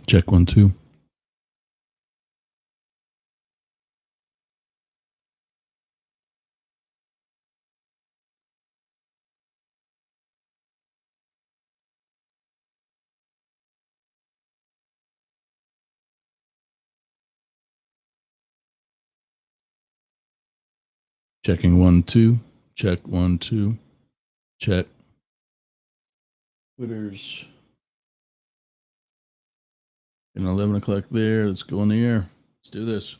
Check 1 2. Checking 1 2. Check 1 2. Check. Twitter's and 11 o'clock there. Let's go on the air. Let's do this.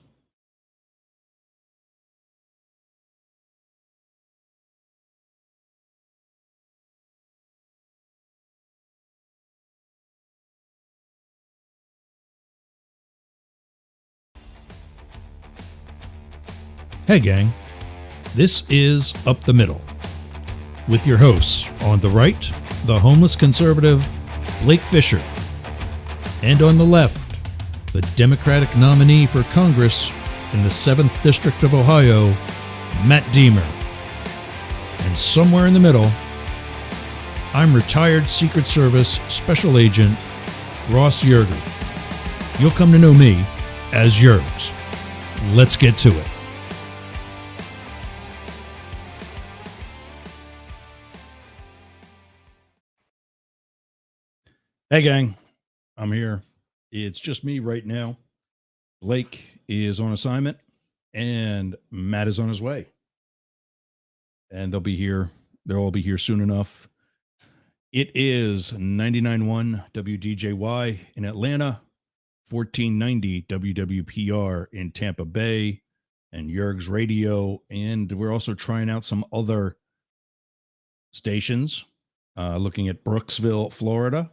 Hey, gang. This is Up the Middle with your hosts on the right, the homeless conservative Blake Fisher, and on the left, the Democratic nominee for Congress in the 7th District of Ohio, Matt Deemer. And somewhere in the middle, I'm retired Secret Service Special Agent Ross Yergz. You'll come to know me as Yergz. Let's get to it. Hey, gang. I'm here. It's just me right now. Blake is on assignment, and Matt is on his way. And they'll be here. They'll all be here soon enough. It is 99.1 WDJY in Atlanta, 1490 WWPR in Tampa Bay, and Yergz Radio. And we're also trying out some other stations, looking at Brooksville, Florida,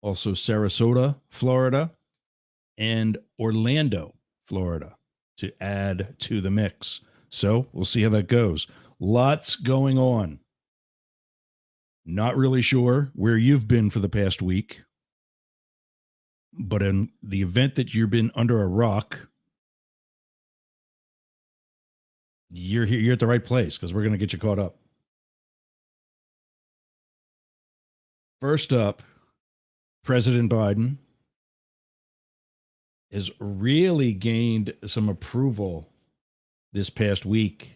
also Sarasota, Florida, and Orlando, Florida, to add to the mix. So we'll see how that goes. Lots going on. Not really sure where you've been for the past week, but in the event that you've been under a rock, you're here. You're at the right place because we're going to get you caught up. First up, President Biden has really gained some approval this past week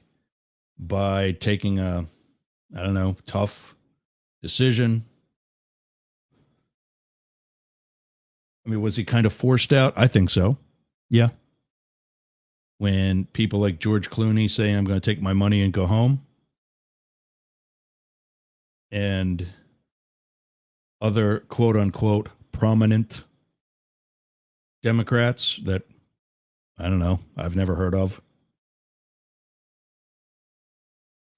by taking a, tough decision. I mean, was he kind of forced out? I think so. Yeah. When people like George Clooney say, I'm going to take my money and go home, and other quote unquote prominent Democrats that I've never heard of,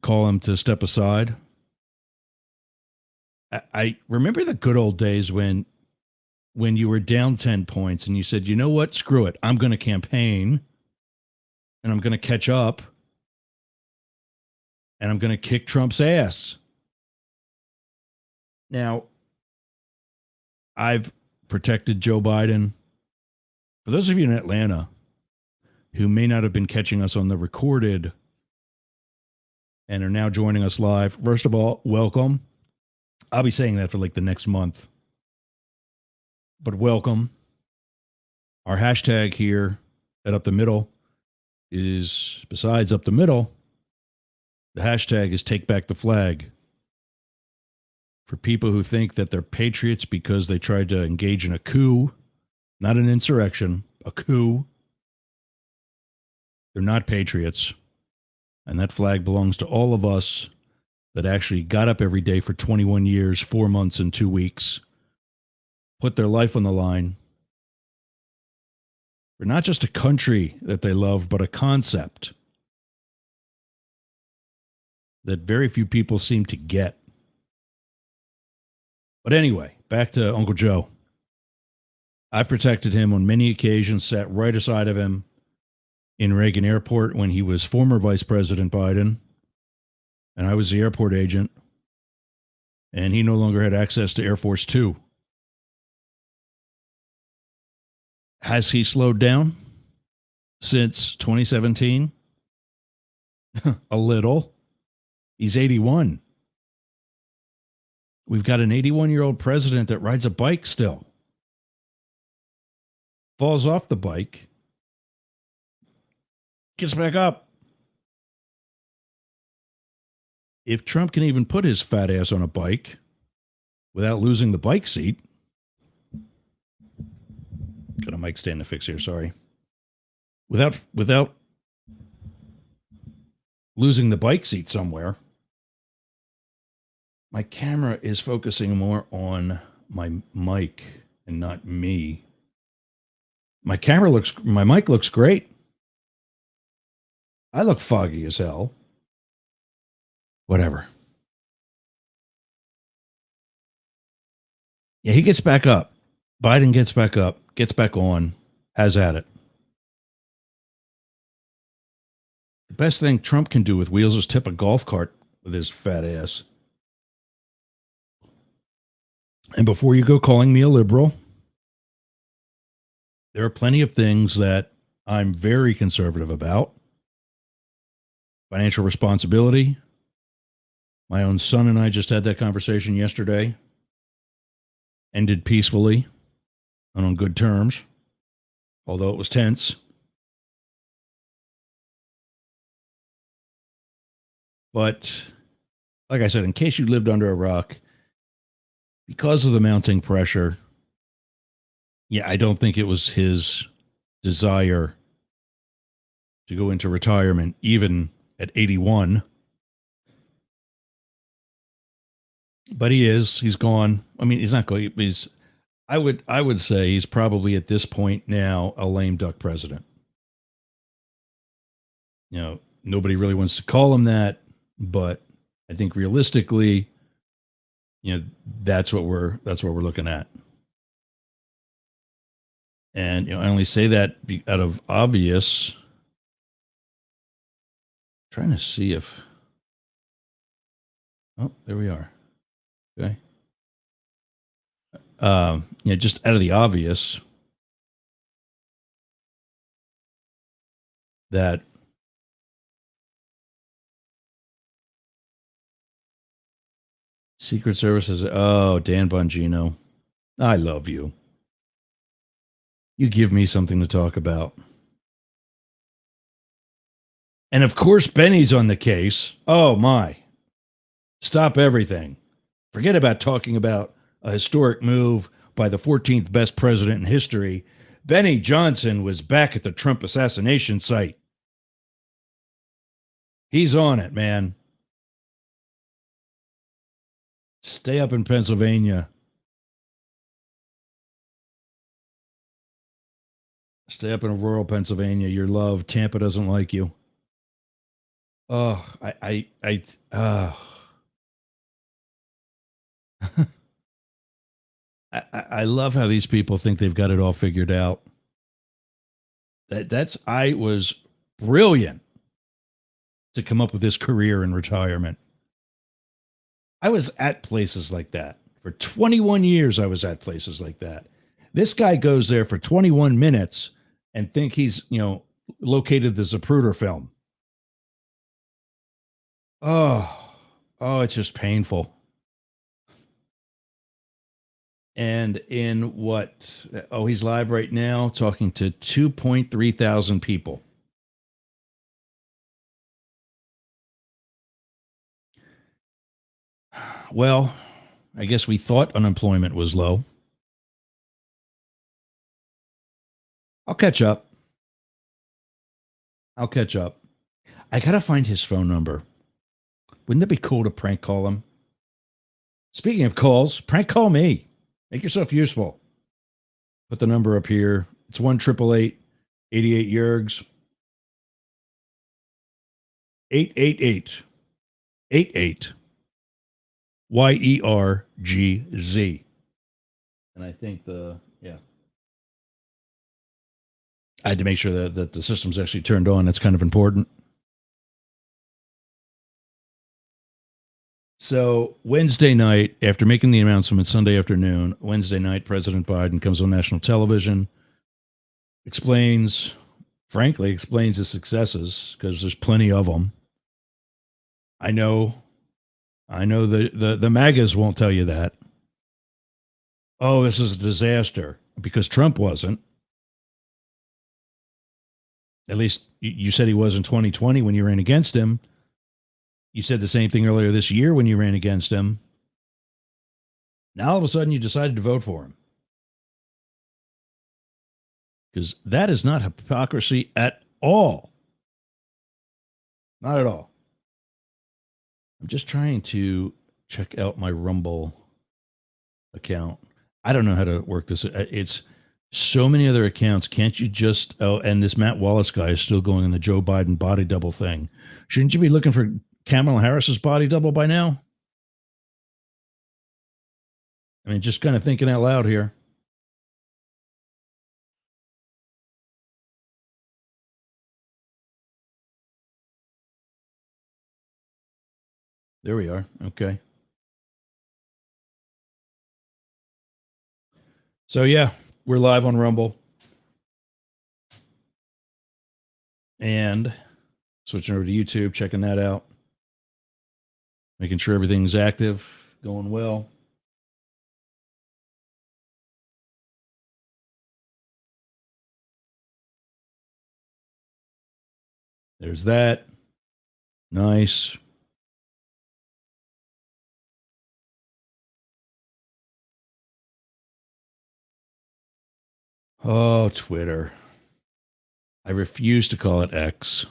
call him to step aside. I remember the good old days when you were down 10 points and you said, you know what, screw it. I'm going to campaign and I'm going to catch up and I'm going to kick Trump's ass. Now, I've protected Joe Biden. For those of you in Atlanta who may not have been catching us on the recorded and are now joining us live, first of all, welcome. I'll be saying that for like the next month. But welcome. Our hashtag here at Up the Middle is, besides Up the Middle, the hashtag is Take Back the Flag. For people who think that they're patriots because they tried to engage in a coup, not an insurrection, a coup, they're not patriots. And that flag belongs to all of us that actually got up every day for 21 years, 4 months, and 2 weeks, put their life on the line for not just a country that they love, but a concept that very few people seem to get. But anyway, back to Uncle Joe. I've protected him on many occasions, sat right aside of him in Reagan Airport when he was former Vice President Biden, and I was the airport agent, and he no longer had access to Air Force Two. Has he slowed down since 2017? A little. He's 81. We've got an 81-year-old president that rides a bike still. falls off the bike, gets back up. If Trump can even put his fat ass on a bike without losing the bike seat, got a mic stand to fix here, sorry. Without losing the bike seat somewhere, my camera is focusing more on my mic and not me. My mic looks great. I look foggy as hell. Whatever. Yeah, he gets back up. Biden gets back up, gets back on, has at it. The best thing Trump can do with wheels is tip a golf cart with his fat ass. And before you go calling me a liberal, there are plenty of things that I'm very conservative about. Financial responsibility. My own son and I just had that conversation yesterday. Ended peacefully and on good terms, although it was tense. But like I said, in case you lived under a rock, because of the mounting pressure, yeah, I don't think it was his desire to go into retirement, even at 81. But he's gone. I mean, he's not going. I would say he's probably at this point now a lame duck president. You know, nobody really wants to call him that, but I think realistically, you know, that's what we're looking at. And you know, I only say that out of obvious. Trying to see if. Oh, there we are. Okay. You know, just out of the obvious that Secret Service is, oh, Dan Bongino, I love you. You give me something to talk about. And of course, Benny's on the case. Oh, my. Stop everything. Forget about talking about a historic move by the 14th best president in history. Benny Johnson was back at the Trump assassination site. He's on it, man. Stay up in Pennsylvania. Stay up in rural Pennsylvania. You're loved. Tampa doesn't like you. Oh, I love how these people think they've got it all figured out. I was brilliant to come up with this career in retirement. I was at places like that. For 21 years, I was at places like that. This guy goes there for 21 minutes and think he's, you know, located the Zapruder film. Oh, it's just painful. And in what? Oh, he's live right now talking to 2.3 thousand people. Well, I guess we thought unemployment was low. I'll catch up. I got to find his phone number. Wouldn't that be cool to prank call him? Speaking of calls, prank call me. Make yourself useful. Put the number up here. It's 1-888-88 Yergz. 888-88 YERGZ. And I think I had to make sure that the system's actually turned on. That's kind of important. So Wednesday night, after making the announcement Sunday afternoon, Wednesday night, President Biden comes on national television, explains his successes, because there's plenty of them. I know the MAGAs won't tell you that. Oh, this is a disaster, because Trump wasn't. At least you said he was in 2020 when you ran against him. You said the same thing earlier this year when you ran against him. Now all of a sudden you decided to vote for him. Because that is not hypocrisy at all. Not at all. I'm just trying to check out my Rumble account. I don't know how to work this. It's so many other accounts. Can't you just... Oh, and this Matt Wallace guy is still going on the Joe Biden body double thing. Shouldn't you be looking for Kamala Harris's body double by now? I mean, just kind of thinking out loud here. There we are. Okay. So, yeah, we're live on Rumble. And switching over to YouTube, checking that out. Making sure everything's active, going well. There's that. Nice. Oh, Twitter. I refuse to call it X.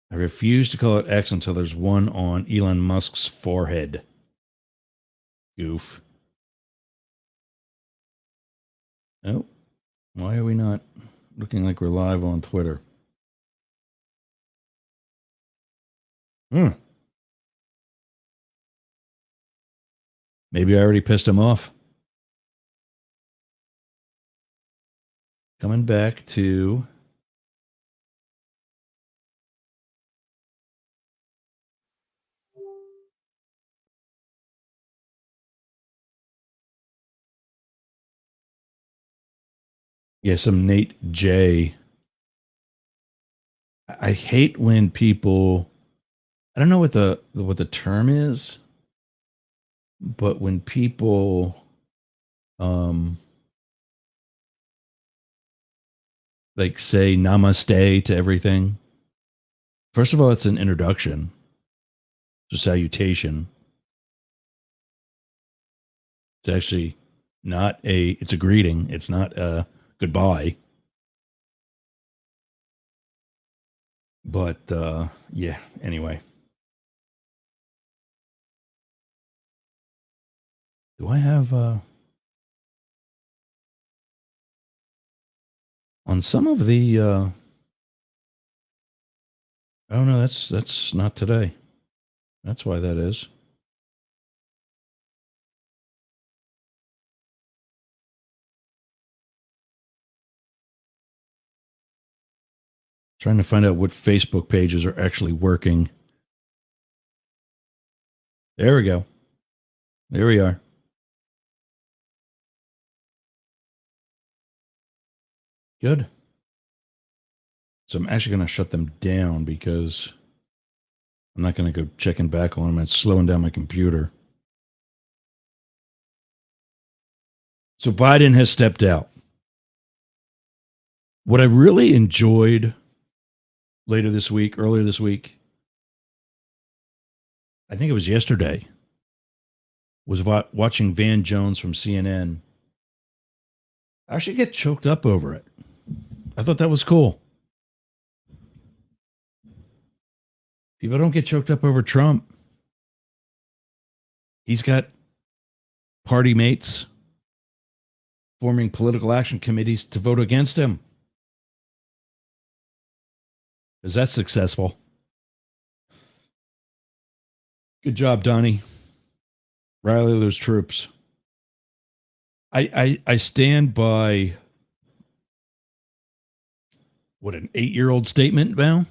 I refuse to call it X until there's one on Elon Musk's forehead. Goof. Oh, why are we not looking like we're live on Twitter? Maybe I already pissed him off. Coming back to... Yeah, some Nate J. I hate when people... I don't know what the term is, but when people like say namaste to everything. First of all, it's an introduction. It's a salutation. It's actually not it's a greeting. It's not a goodbye. But yeah, anyway. Do I have on some of the oh no, that's not today. That's why that is. Trying to find out what Facebook pages are actually working. There we go. There we are. Good. So I'm actually going to shut them down because I'm not going to go checking back on them. It's slowing down my computer. So Biden has stepped out. What I really enjoyed earlier this week, I think it was yesterday, was watching Van Jones from CNN. I actually get choked up over it. I thought that was cool. People don't get choked up over Trump. He's got party mates forming political action committees to vote against him. Is that successful? Good job, Donnie. Rally those troops. I stand by what, an 8-year-old statement, Val?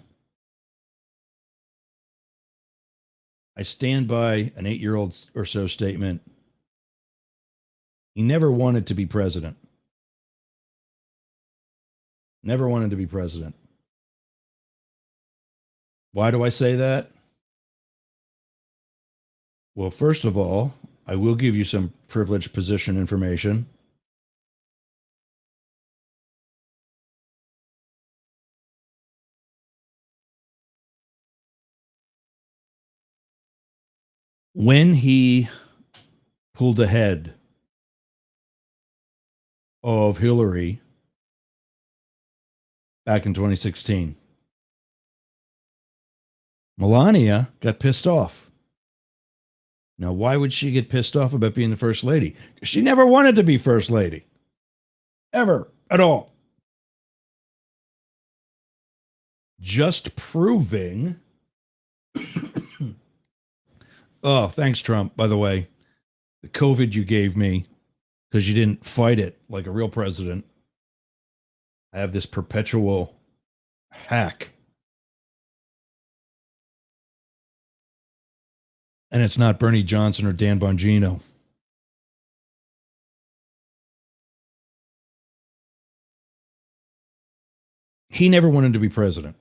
I stand by an 8-year-old or so statement. He never wanted to be president. Never wanted to be president. Why do I say that? Well, first of all, I will give you some privileged position information. when he pulled ahead of Hillary back in 2016, Melania got pissed off. Now, why would she get pissed off about being the first lady? Because she never wanted to be first lady. Ever. At all. Just proving. Oh, thanks, Trump, by the way. The COVID you gave me, because you didn't fight it like a real president. I have this perpetual hack. And it's not Bernie Johnson or Dan Bongino. He never wanted to be president.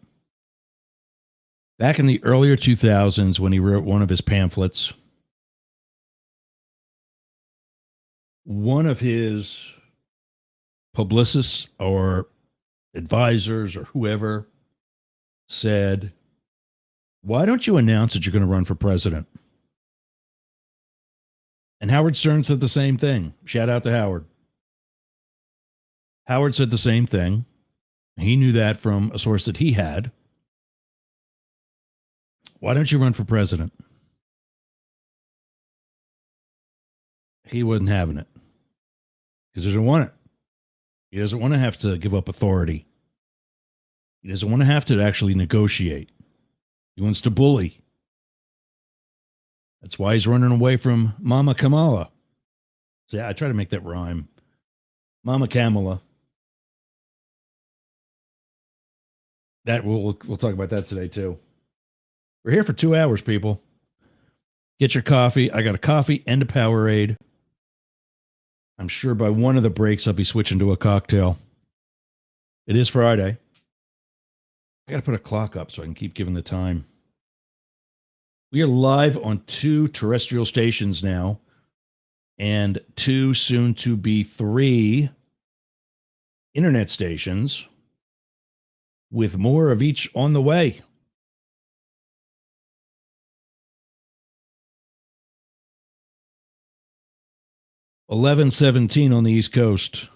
Back in the earlier 2000s, when he wrote one of his pamphlets, one of his publicists or advisors or whoever said, "Why don't you announce that you're going to run for president?" And Howard Stern said the same thing. Shout out to Howard. Howard said the same thing. He knew that from a source that he had. Why don't you run for president? He wasn't having it because he doesn't want it. He doesn't want to have to give up authority. He doesn't want to have to actually negotiate. He wants to bully. That's why he's running away from Mama Kamala. See, I try to make that rhyme. Mama Kamala. That we'll talk about that today too. We're here for 2 hours, people. Get your coffee. I got a coffee and a Powerade. I'm sure by one of the breaks I'll be switching to a cocktail. It is Friday. I got to put a clock up so I can keep giving the time. We are live on 2 terrestrial stations now and 2 soon to be 3 internet stations with more of each on the way. $11:17 on the East Coast.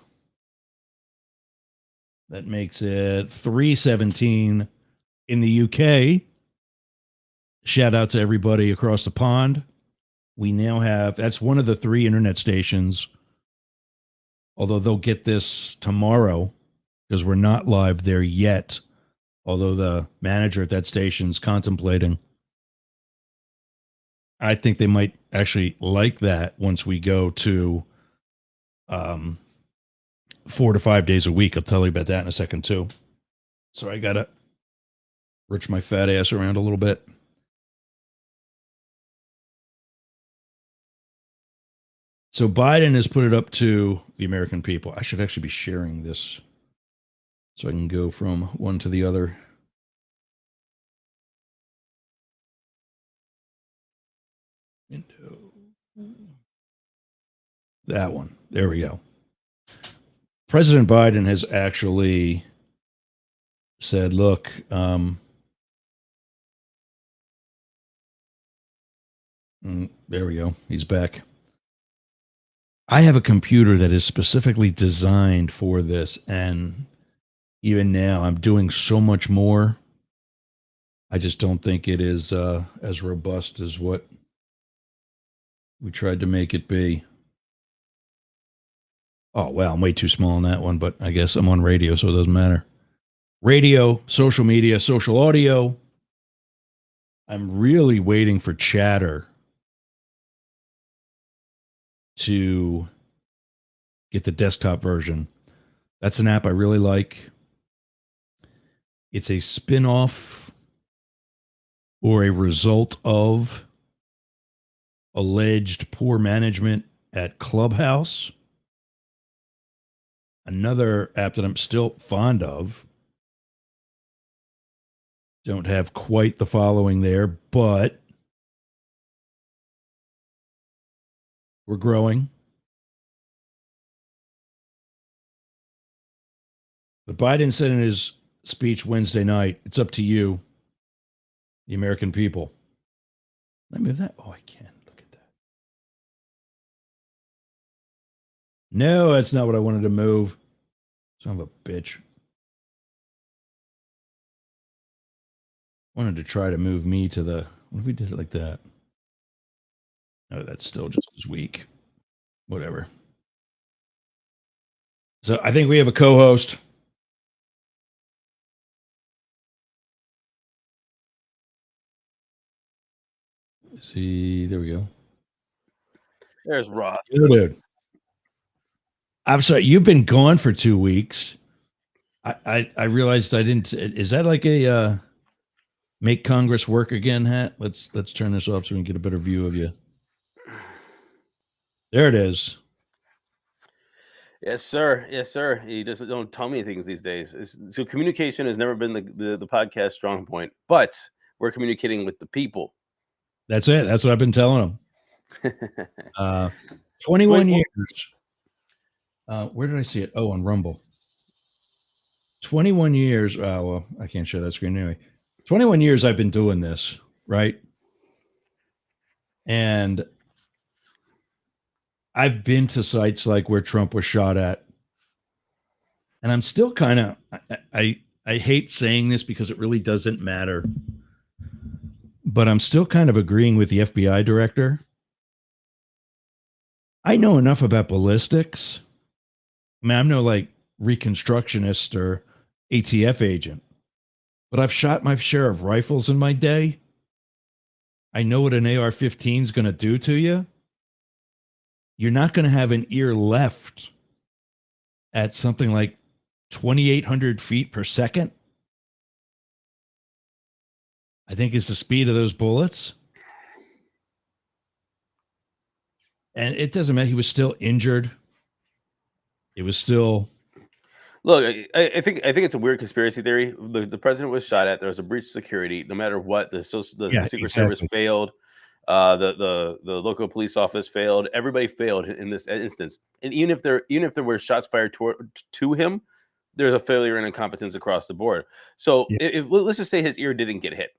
That makes it 3:17 in the UK. Shout out to everybody across the pond. We now have, that's one of the 3 internet stations, although they'll get this tomorrow because we're not live there yet, although the manager at that station's contemplating. I think they might actually like that once we go to 4 to 5 days a week. I'll tell you about that in a second too. So I got to rich my fat ass around a little bit. So Biden has put it up to the American people. I should actually be sharing this so I can go from one to the other. That one. There we go. President Biden has actually said, look, there we go. He's back. I have a computer that is specifically designed for this, and even now I'm doing so much more. I just don't think it is as robust as what we tried to make it be. Oh, well, I'm way too small on that one, but I guess I'm on radio, so it doesn't matter. Radio, social media, social audio. I'm really waiting for Chatter to get the desktop version. That's an app I really like. It's a spin-off or a result of alleged poor management at Clubhouse. Another app that I'm still fond of. Don't have quite the following there, but we're growing. But Biden said in his speech Wednesday night, it's up to you, the American people. Let me move that. Oh, I can. Look No, that's not what I wanted to move. Son of a bitch. Wanted to try to move me to the. What if we did it like that? No, that's still just as weak. Whatever. So I think we have a co-host. See, there we go. There's Ross. Dude. I'm sorry, you've been gone for 2 weeks. I realized I didn't. Is that like a make Congress work again hat? Let's turn this off so we can get a better view of you. There it is. Yes, sir. Yes, sir. You just don't tell me things these days. So communication has never been the podcast strong point, but we're communicating with the people. That's it. That's what I've been telling them. 21 years. Where did I see it? Oh, on Rumble. 21 years. Well, I can't show that screen anyway. 21 years I've been doing this, right? And I've been to sites like where Trump was shot at. And I'm still kind of, I hate saying this because it really doesn't matter. But I'm still kind of agreeing with the FBI director. I know enough about ballistics. I mean, I'm no like reconstructionist or ATF agent, but I've shot my share of rifles in my day. I know what an AR-15 is going to do to you. You're not going to have an ear left at something like 2,800 feet per second. I think is the speed of those bullets. And it doesn't matter. He was still injured. It was still. Look, I think it's a weird conspiracy theory. The president was shot at. There was a breach of security. No matter what, the Secret Service failed. The local police office failed. Everybody failed in this instance. And even if there were shots fired to him, there's a failure and incompetence across the board. So if let's just say his ear didn't get hit,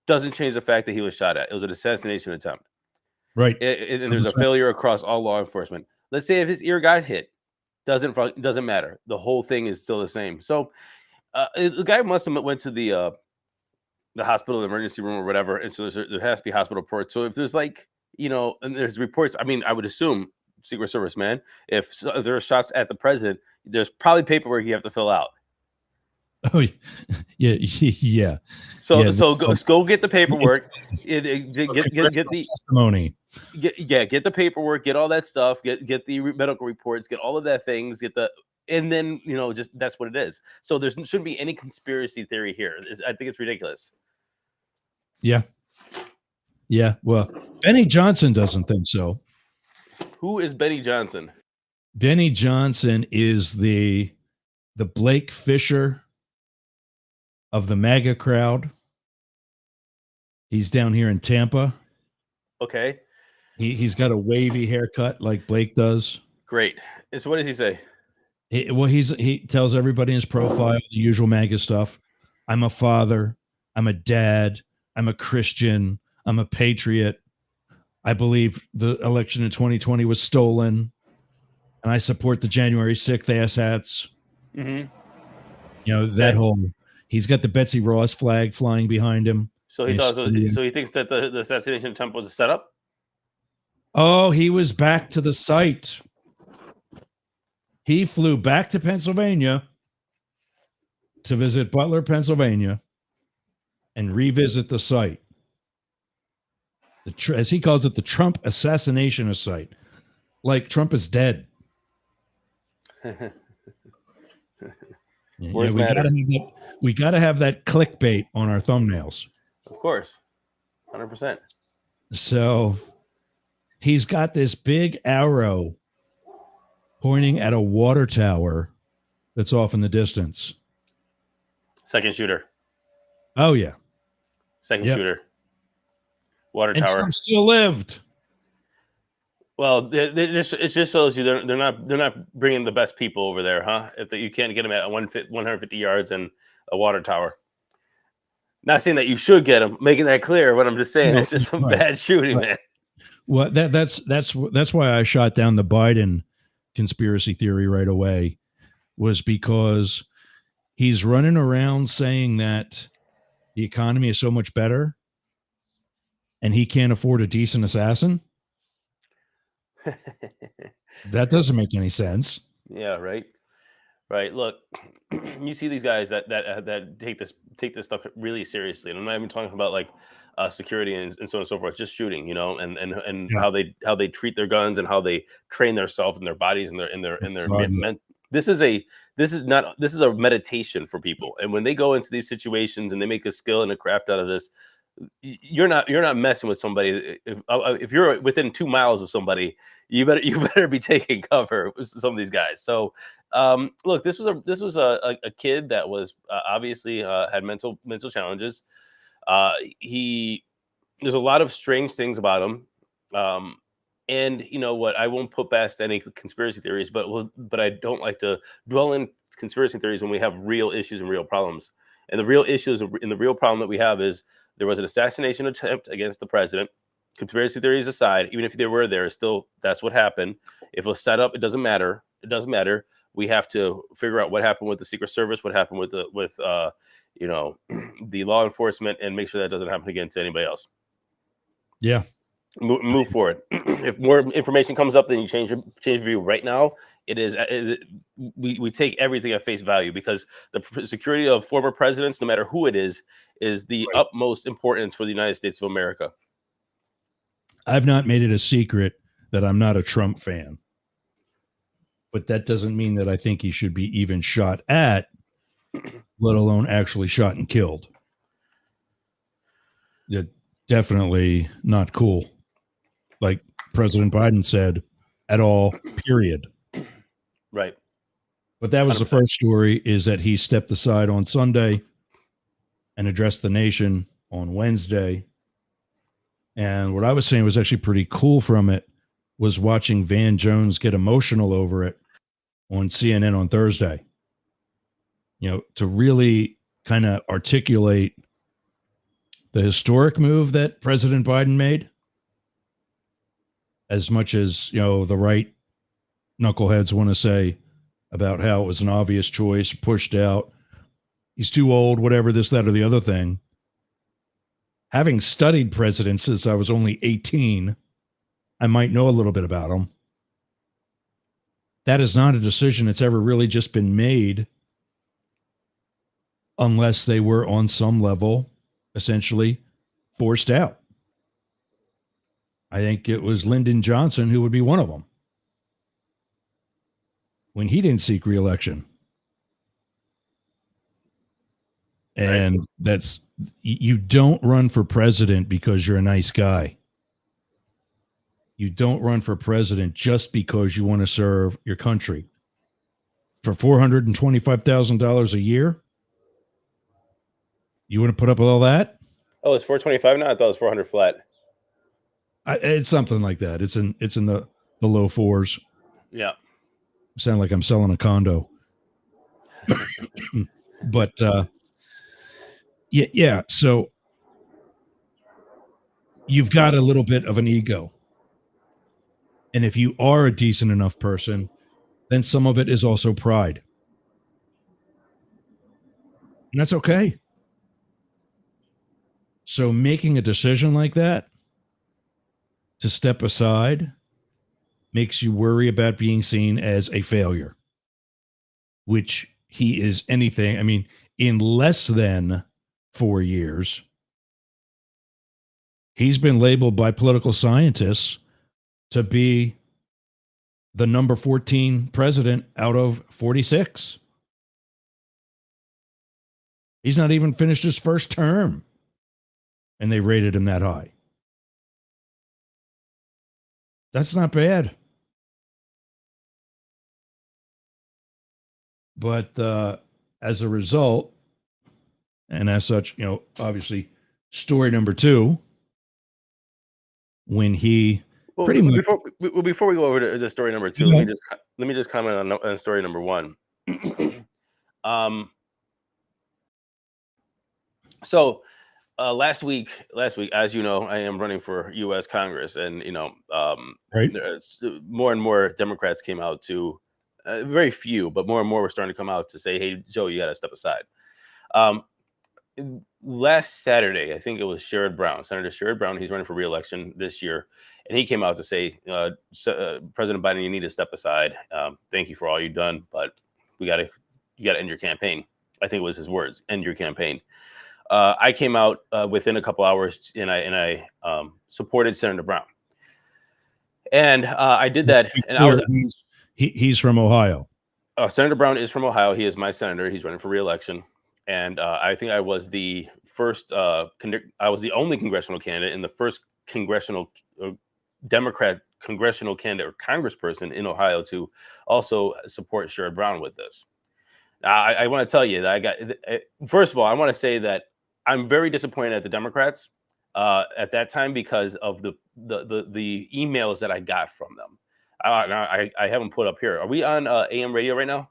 doesn't change the fact that he was shot at. It was an assassination attempt. Right. And there's a failure across all law enforcement. Let's say if his ear got hit, doesn't matter. The whole thing is still the same. So the guy must have went to the hospital, the emergency room or whatever. And so there has to be hospital reports. So if there's and there's reports, I mean, I would assume Secret Service, man, if there are shots at the president, there's probably paperwork you have to fill out. Oh yeah. So go get the paperwork. Get the testimony. Get the paperwork. Get all that stuff. Get the medical reports. Get all of that things. And then just that's what it is. So there shouldn't be any conspiracy theory here. I think it's ridiculous. Yeah. Well, Benny Johnson doesn't think so. Who is Benny Johnson? Benny Johnson is the Blake Fisher of the MAGA crowd. He's down here in Tampa. Okay. He's got a wavy haircut like Blake does. Great. And so what does he say? He tells everybody in his profile the usual MAGA stuff. I'm a father. I'm a dad. I'm a Christian. I'm a patriot. I believe the election in 2020 was stolen. And I support the January 6th asshats. Mm-hmm. That whole... He's got the Betsy Ross flag flying behind him. So he thinks that the assassination attempt was a setup? Oh, he was back to the site. He flew back to Pennsylvania to visit Butler, Pennsylvania, and revisit the site. As he calls it, the Trump assassination site. Like Trump is dead. Words matter. We got to have that clickbait on our thumbnails. Of course. 100%. So he's got this big arrow pointing at a water tower that's off in the distance. Second shooter. Oh, yeah. Second shooter. Water and tower. Trump still lived. Well, it just shows you they're not bringing the best people over there, huh? If you can't get them at 150 yards and a water tower. Not saying that you should get them, making that clear. But I'm just saying it's just some bad shooting, man. Well, that's why I shot down the Biden conspiracy theory right away was because he's running around saying that the economy is so much better and he can't afford a decent assassin. That doesn't make any sense. Yeah, right. Right. Look, you see these guys that take this stuff really seriously, and I'm not even talking about like security and so on and so forth. Just shooting, and Yeah. how they treat their guns and how they train themselves and their bodies and their God, yeah. This is a meditation for people, and when they go into these situations and they make a skill and a craft out of this, you're not messing with somebody. If you're within 2 miles of somebody, you better be taking cover with some of these guys. So look, this was a kid that was obviously had mental challenges. He There's a lot of strange things about him. And you know what? I won't put past any conspiracy theories, but I don't like to dwell in conspiracy theories when we have real issues and real problems. And the real issues and the real problem that we have is there was an assassination attempt against the president. Conspiracy theories aside, even if they were there, still that's what happened. If it was set up, it doesn't matter. It doesn't matter. We have to figure out what happened with the Secret Service, what happened with the the law enforcement, and make sure that doesn't happen again to anybody else. Yeah. Move forward. If more information comes up, then you change your view. Right now, we take everything at face value because the security of former presidents, no matter who it is the Right. utmost importance for the United States of America. I've not made it a secret that I'm not a Trump fan, but that doesn't mean that I think he should be even shot at, let alone actually shot and killed. Yeah, definitely not cool. Like President Biden said, at all, period. Right. But that was 100%. the first story, is that he stepped aside on Sunday and addressed the nation on Wednesday. And what I was saying was actually pretty cool from it was watching Van Jones get emotional over it on CNN on Thursday. You know, to really kind of articulate the historic move that President Biden made, as much as, you know, the right knuckleheads want to say about how it was an obvious choice, pushed out, he's too old, whatever, this, that, or the other thing. Having studied presidents since I was only 18, I might know a little bit about them. That is not a decision that's ever really just been made unless they were on some level essentially forced out. I think it was Lyndon Johnson who would be one of them when he didn't seek re-election. And right. That's, you don't run for president because you're a nice guy. You don't run for president just because you want to serve your country. For $425,000 a year, you want to put up with all that? Oh, it's 425 now? I thought it was 400 flat. It's something like that. It's in the low fours. Yeah. Sound like I'm selling a condo. But yeah. So you've got a little bit of an ego. And if you are a decent enough person, then some of it is also pride. And that's okay. So making a decision like that to step aside makes you worry about being seen as a failure, which he is anything. I mean, in less than 4 years, he's been labeled by political scientists to be the number 14 president out of 46. He's not even finished his first term, and they rated him that high. That's not bad. But as a result, and as such, you know, obviously, story number 2, when he pretty much before we go over to the story number 2, let me just comment on story number 1. So last week, as you know, I am running for U.S. Congress, and Right. more and more Democrats came out to, very few, but more and more were starting to come out to say, "Hey, Joe, you got to step aside." Um, Last Saturday, I think it was Senator Sherrod Brown. He's running for re-election this year, and he came out to say, "President Biden, you need to step aside. Thank you for all you've done, but you got to end your campaign." I think it was his words, "End your campaign." I came out within a couple hours, and I supported Senator Brown, and I did To that. be And I clear, was he's from Ohio. Senator Brown is from Ohio. He is my senator. He's running for re-election, and I think I was the first. I was the only congressional candidate in the first congressional Democrat congressional candidate or congressperson in Ohio to also support Sherrod Brown with this. I want to tell you that first of all, I want to say that I'm very disappointed at the Democrats at that time because of the emails that I got from them. I haven't put up here. Are we on AM radio right now?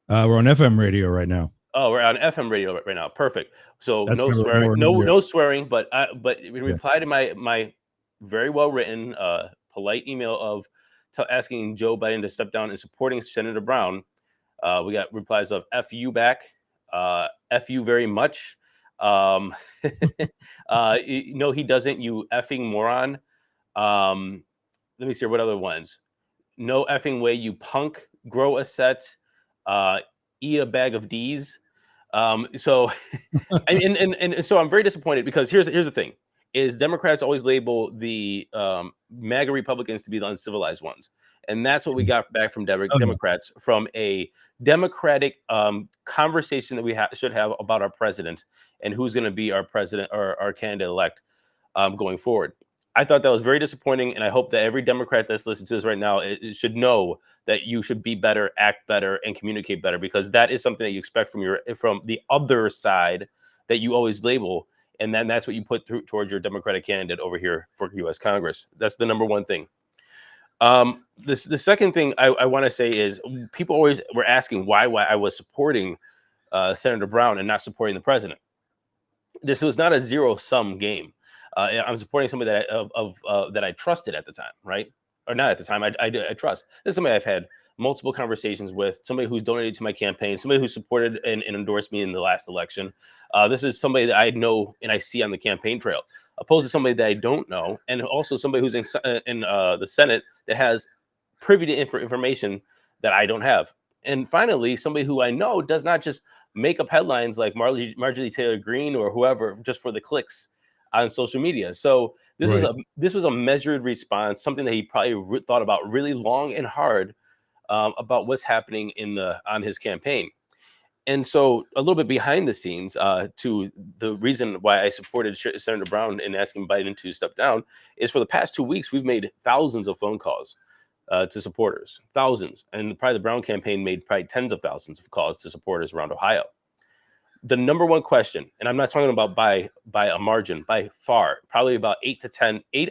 We're on FM radio right now. Oh, we're on FM radio right now. Perfect. So That's no never swearing, more no swearing. But in Yeah. reply to my very well written, polite email of asking Joe Biden to step down and supporting Senator Brown, we got replies of "F you back," "F you very much," no, he doesn't. You effing moron. Let me see what other ones. "No effing way, you punk. Grow a set. Eat a bag of D's." So, and so I'm very disappointed because here's the thing: is Democrats always label the MAGA Republicans to be the uncivilized ones, and that's what we got back from Democrats from a Democratic conversation that we should have about our president and who's going to be our president or our candidate elect going forward. I thought that was very disappointing, and I hope that every Democrat that's listening to this right now it should know that you should be better, act better, and communicate better, because that is something that you expect from the other side that you always label, and then that's what you put through towards your Democratic candidate over here for U.S. Congress. That's the number one thing. The second thing I want to say is people always were asking why I was supporting Senator Brown and not supporting the president. This was not a zero-sum game. I'm supporting somebody that I trusted at the time, right? Or not at the time. I trust. This is somebody I've had multiple conversations with. Somebody who's donated to my campaign. Somebody who supported and endorsed me in the last election. This is somebody that I know and I see on the campaign trail, opposed to somebody that I don't know, and also somebody who's in the Senate that has privy to information that I don't have. And finally, somebody who I know does not just make up headlines like Marjorie Taylor Greene or whoever just for the clicks on social media. So this was a measured response, something that he probably thought about really long and hard about what's happening on his campaign. And so a little bit behind the scenes to the reason why I supported Senator Brown in asking Biden to step down is for the past 2 weeks, we've made thousands of phone calls to supporters, thousands. And probably the Brown campaign made probably tens of thousands of calls to supporters around Ohio. The number one question, and I'm not talking about by a margin, by far, probably about 8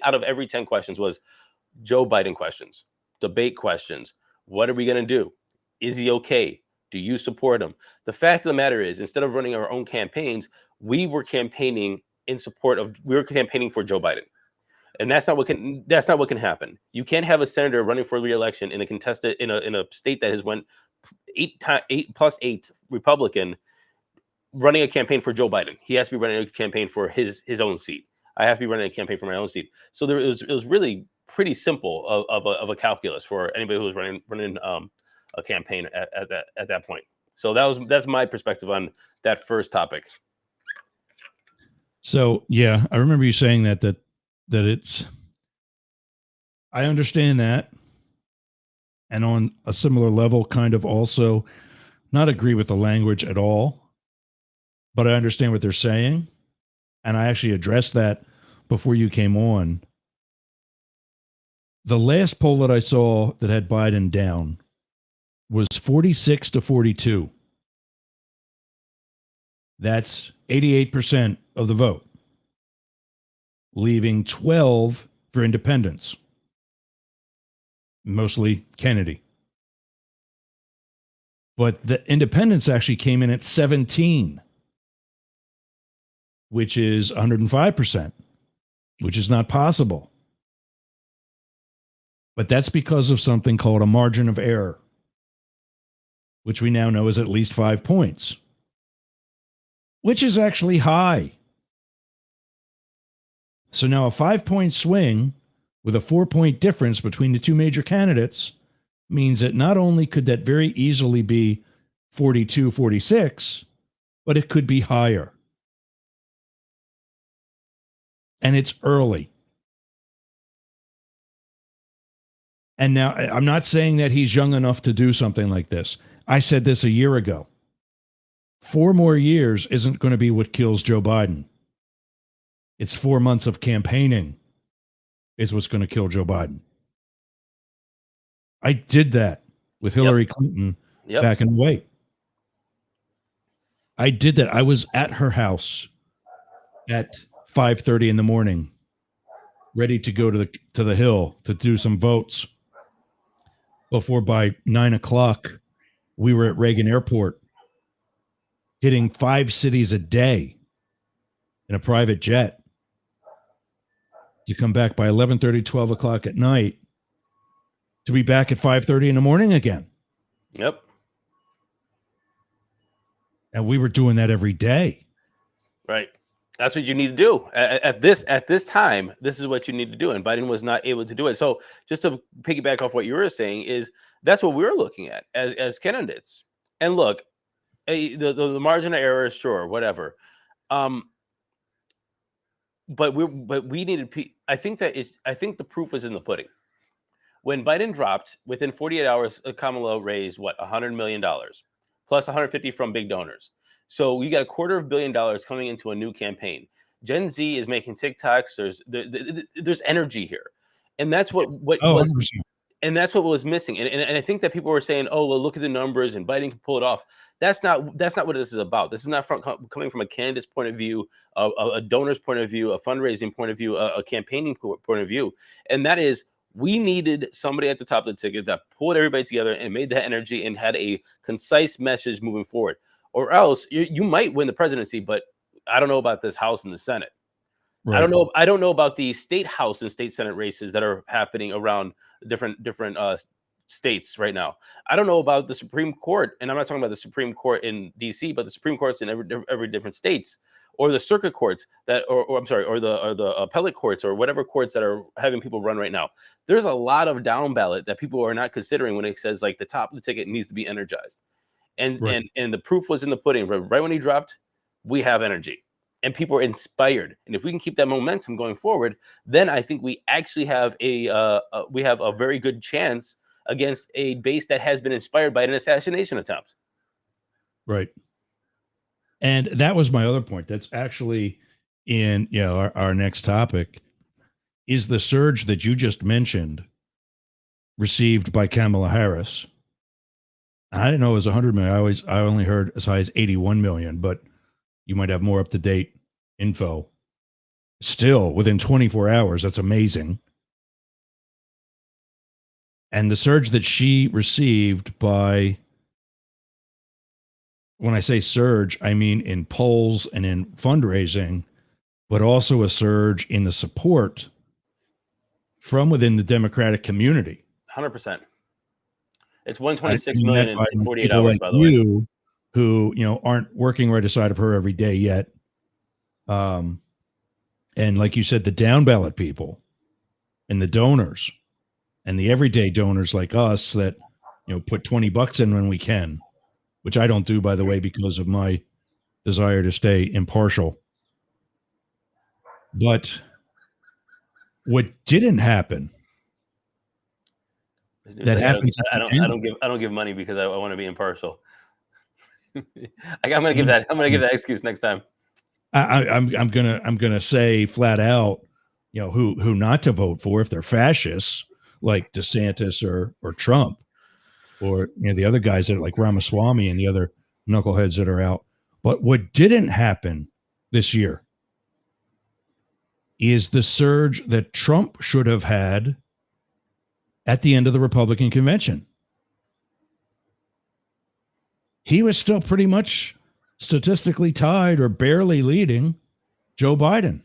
out of every 10 questions was Joe Biden questions, debate questions. What are we going to do? Is he okay? Do you support him? The fact of the matter is, instead of running our own campaigns, we were campaigning for Joe Biden. And that's not what can happen. You can't have a senator running for re-election in a state that has went 8+8 Republican running a campaign for Joe Biden. He has to be running a campaign for his own seat. I have to be running a campaign for my own seat. So it was really pretty simple of a calculus for anybody who was running a campaign at that point. So that's my perspective on that first topic. So yeah, I remember you saying that it's. I understand that, and on a similar level, kind of also not agree with the language at all. But I understand what they're saying, and I actually addressed that before you came on. The last poll that I saw that had Biden down was 46-42. That's 88% of the vote, leaving 12 for independents, mostly Kennedy. But the independents actually came in at 17. which is 105%, which is not possible. But that's because of something called a margin of error, which we now know is at least 5 points, which is actually high. So now a 5-point swing with a 4-point difference between the two major candidates means that not only could that very easily be 42-46, but it could be higher. And it's early. And now I'm not saying that he's young enough to do something like this. I said this a year ago. 4 more years isn't going to be what kills Joe Biden. It's 4 months of campaigning is what's going to kill Joe Biden. I did that with Hillary Clinton back in the way. I did that. I was at her house at 5:30 in the morning, ready to go to the Hill to do some votes. Before by 9 o'clock, we were at Reagan Airport, hitting 5 cities a day in a private jet. To come back by 11:30, 12 o'clock at night, to be back at 5:30 in the morning again. Yep. And we were doing that every day. Right. That's what you need to do at this time. This is what you need to do, and Biden was not able to do it. So, just to piggyback off what you were saying, is that's what we're looking at as candidates. And look, the margin of error is sure, whatever. But we needed. I think the proof was in the pudding. When Biden dropped, within 48 hours, Kamala raised what, $100 million plus 150 from big donors. So we got $250 million coming into a new campaign. Gen Z is making TikToks. There's energy here, and that's what was, 100%. And that's what was missing. And I think that people were saying, "Oh, well, look at the numbers, and Biden can pull it off." That's not what this is about. This is not coming from a candidate's point of view, a donor's point of view, a fundraising point of view, a campaigning point of view, and that is, we needed somebody at the top of the ticket that pulled everybody together and made that energy and had a concise message moving forward. Or else you might win the presidency, but I don't know about this House and the Senate. Right. I don't know about the state House and state Senate races that are happening around different states right now. I don't know about the Supreme Court, and I'm not talking about the Supreme Court in DC, but the Supreme Courts in every different states, or the circuit courts that, or the appellate courts, or whatever courts that are having people run right now. There's a lot of down ballot that people are not considering when it says like the top of the ticket needs to be energized. And the proof was in the pudding. Right when he dropped, we have energy and people are inspired. And if we can keep that momentum going forward, then I think we actually have a very good chance against a base that has been inspired by an assassination attempt. Right. And that was my other point. That's actually in our next topic, is the surge that you just mentioned received by Kamala Harris. I didn't know it was 100 million. I only heard as high as 81 million, but you might have more up-to-date info. Still, within 24 hours, that's amazing. And the surge that she received by, when I say surge, I mean in polls and in fundraising, but also a surge in the support from within the Democratic community. 100%. It's 126 million in 48 hours, by the way. Who aren't working right aside of her every day yet. And like you said, the down ballot people and the donors and the everyday donors like us that put $20 in when we can, which I don't do, by the way, because of my desire to stay impartial. But what didn't happen that happens. I don't give money because I want to be impartial. I'm gonna give that excuse next time. I'm gonna say flat out, who not to vote for if they're fascists like DeSantis or Trump, or the other guys that are like Ramaswamy and the other knuckleheads that are out. But what didn't happen this year is the surge that Trump should have had at the end of the Republican convention. He was still pretty much statistically tied or barely leading Joe Biden.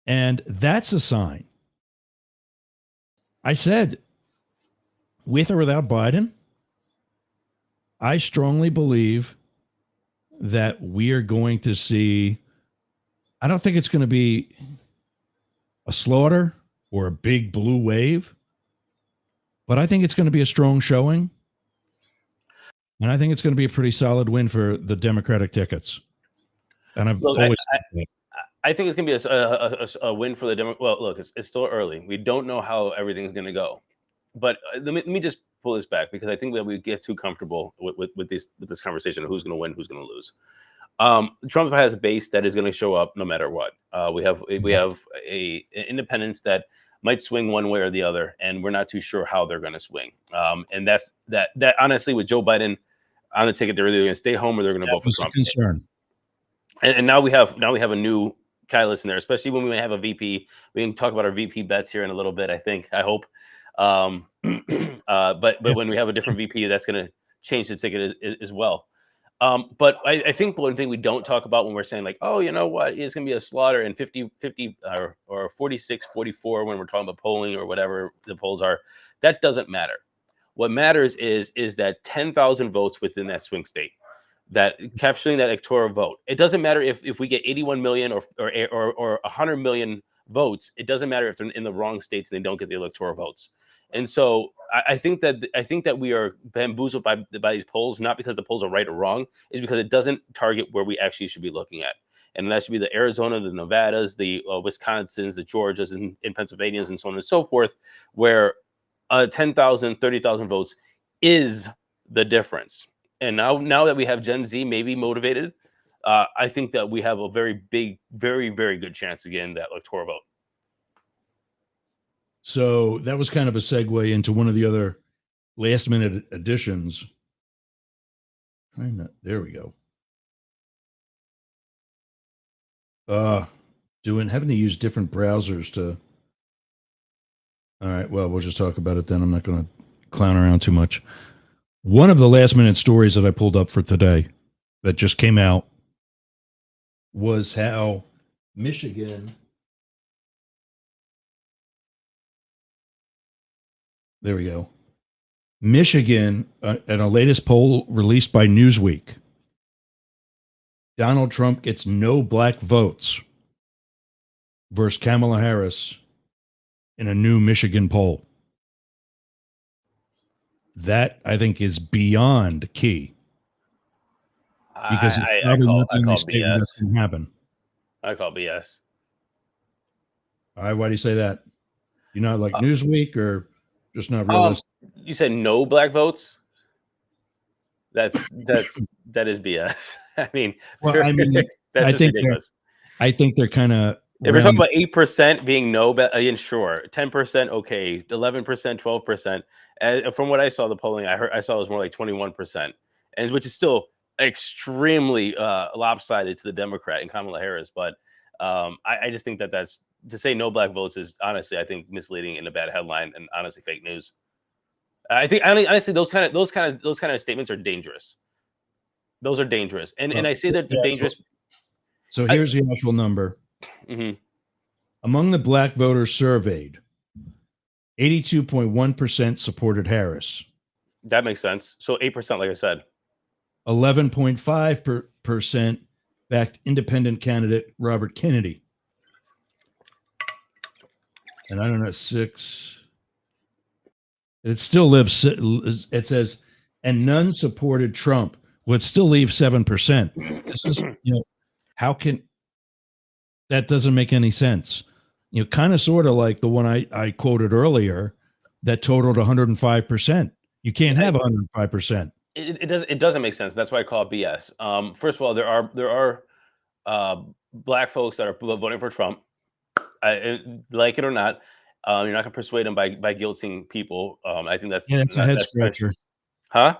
And that's a sign. I said, with or without Biden, I strongly believe that we are going to see, I don't think it's going to be a slaughter or a big blue wave, but I think it's going to be a strong showing. And I think it's going to be a pretty solid win for the Democratic tickets. And I've always said that. I think it's going to be a win for the Democrats. Well, look, it's still early. We don't know how everything's going to go. But let me just pull this back, because I think that we get too comfortable with this conversation of who's going to win, who's going to lose. Trump has a base that is going to show up no matter what. We have an independents that might swing one way or the other, and we're not too sure how they're going to swing. And that's honestly, with Joe Biden on the ticket, they're either going to stay home or they're going to vote for Trump. Concern. And now we have a new catalyst in there, especially when we have a VP. We can talk about our VP bets here in a little bit. I hope. But when we have a different VP, that's going to change the ticket as well. But I think one thing we don't talk about when we're saying like, oh, you know what, it's going to be a slaughter in 50 or 46, 44 when we're talking about polling or whatever the polls are, that doesn't matter. What matters is that 10,000 votes within that swing state, that capturing that electoral vote. It doesn't matter if we get 81 million or 100 million votes. It doesn't matter if they're in the wrong states and they don't get the electoral votes. And so I think that we are bamboozled by these polls, not because the polls are right or wrong, is because it doesn't target where we actually should be looking at. And that should be the Arizona, the Nevadas, the Wisconsins, the Georgias, and Pennsylvanias, and so on and so forth, where 10,000, 30,000 votes is the difference. And now that we have Gen Z maybe motivated, I think that we have a very big, very, very good chance of getting that electoral vote. So that was kind of a segue into one of the other last minute additions. There we go. Having to use different browsers to. All right, well, we'll just talk about it then. I'm not going to clown around too much. One of the last minute stories that I pulled up for today that just came out was how Michigan. There we go. Michigan, in a latest poll released by Newsweek, Donald Trump gets no black votes versus Kamala Harris in a new Michigan poll. That, I think, is beyond key. Because it's probably not the only state where that's going to happen. I call BS. All right, why do you say that? You're not like Newsweek, or just not realistic? You said no black votes? That is BS. I mean, well, that's ridiculous. I think they're kind of. If we're talking about 8% being no, sure, 10% okay, 11%, 12%. From what I saw the polling, I saw it was more like 21%, and which is still extremely lopsided to the Democrat and Kamala Harris. But I just think that's to say no black votes is honestly, I think, misleading and a bad headline, and honestly fake news. I think honestly those kind of statements are dangerous. Those are dangerous, and I say that they're dangerous. So here's the actual number. Mm-hmm. Among the black voters surveyed, 82.1% supported Harris. That makes sense. So 8%, like I said. 11.5% backed independent candidate Robert Kennedy. And I don't know, 6. It still lives, it says, and none supported Trump. Well, it still leaves 7%. This is, how can, that doesn't make any sense. Kind of sort of like the one I quoted earlier that totaled 105%. You can't have 105%. It doesn't make sense. That's why I call it BS. First of all, there are black folks that are voting for Trump. Like it or not, you're not going to persuade them by guilting people. I think that's a head scratcher. Huh?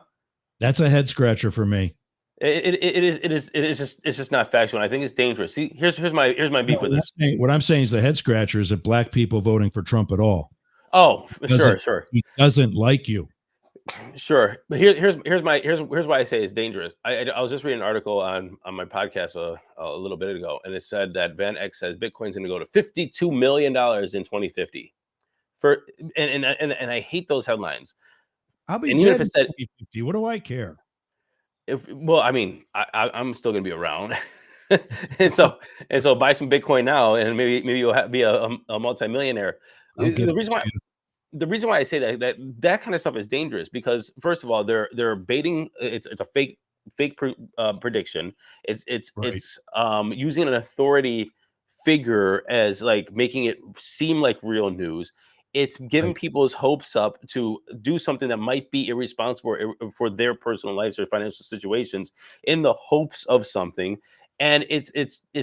That's a head scratcher for me. It's just not factual. And I think it's dangerous. See, here's my beef with this. What I'm saying is the head scratcher is that black people voting for Trump at all. Oh, sure. He doesn't like you. Sure, but here's why I say it's dangerous. I was just reading an article on my podcast a little bit ago, and it said that Van Eck says Bitcoin's going to go to $52 million in 2050. For and I hate those headlines. I'll be And even dead if in it said 2050. What do I care? I mean, I'm still going to be around, and so buy some Bitcoin now, and maybe you'll be a multimillionaire. I'll The gift it reason to why you. the reason why I say that kind of stuff is dangerous because first of all, they're baiting. It's a fake prediction. Right. It's using an authority figure as like making it seem like real news. It's giving Right. people's hopes up to do something that might be irresponsible for their personal lives or financial situations in the hopes of something. And it's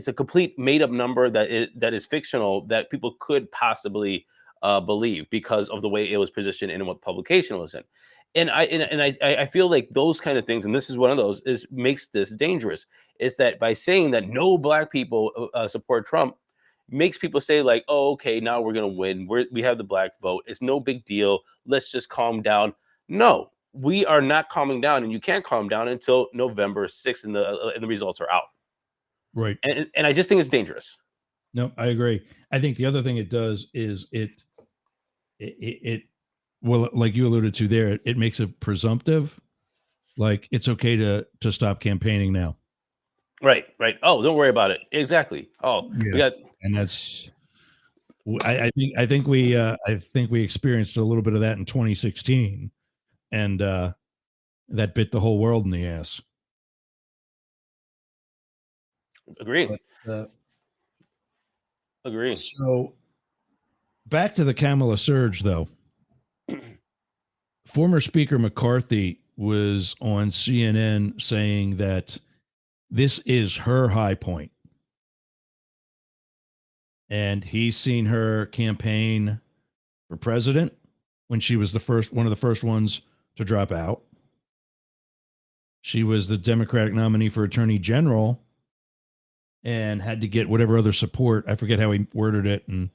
a complete made up number that is fictional that people could possibly believe because of the way it was positioned and what publication it was in. And I feel like those kind of things, and this is one of those, is makes this dangerous. Is that by saying that no black people support Trump, makes people say like, oh, okay, now we're gonna win. We have the black vote. It's no big deal. Let's just calm down. No, we are not calming down, and you can't calm down until November 6th, and the results are out. Right. And I just think it's dangerous. No, I agree. I think the other thing it does is it well, like you alluded to there, it makes it presumptive. Like it's okay to stop campaigning now. Right, right. Oh, don't worry about it. Exactly. Oh, we Yeah. got And that's I think we experienced a little bit of that in 2016, and that bit the whole world in the ass. agree. But Agree. so back to the Kamala surge, though. Former Speaker McCarthy was on CNN saying that this is her high point. And he's seen her campaign for president when she was one of the first ones to drop out. She was the Democratic nominee for Attorney General and had to get whatever other support. I forget how he worded it. And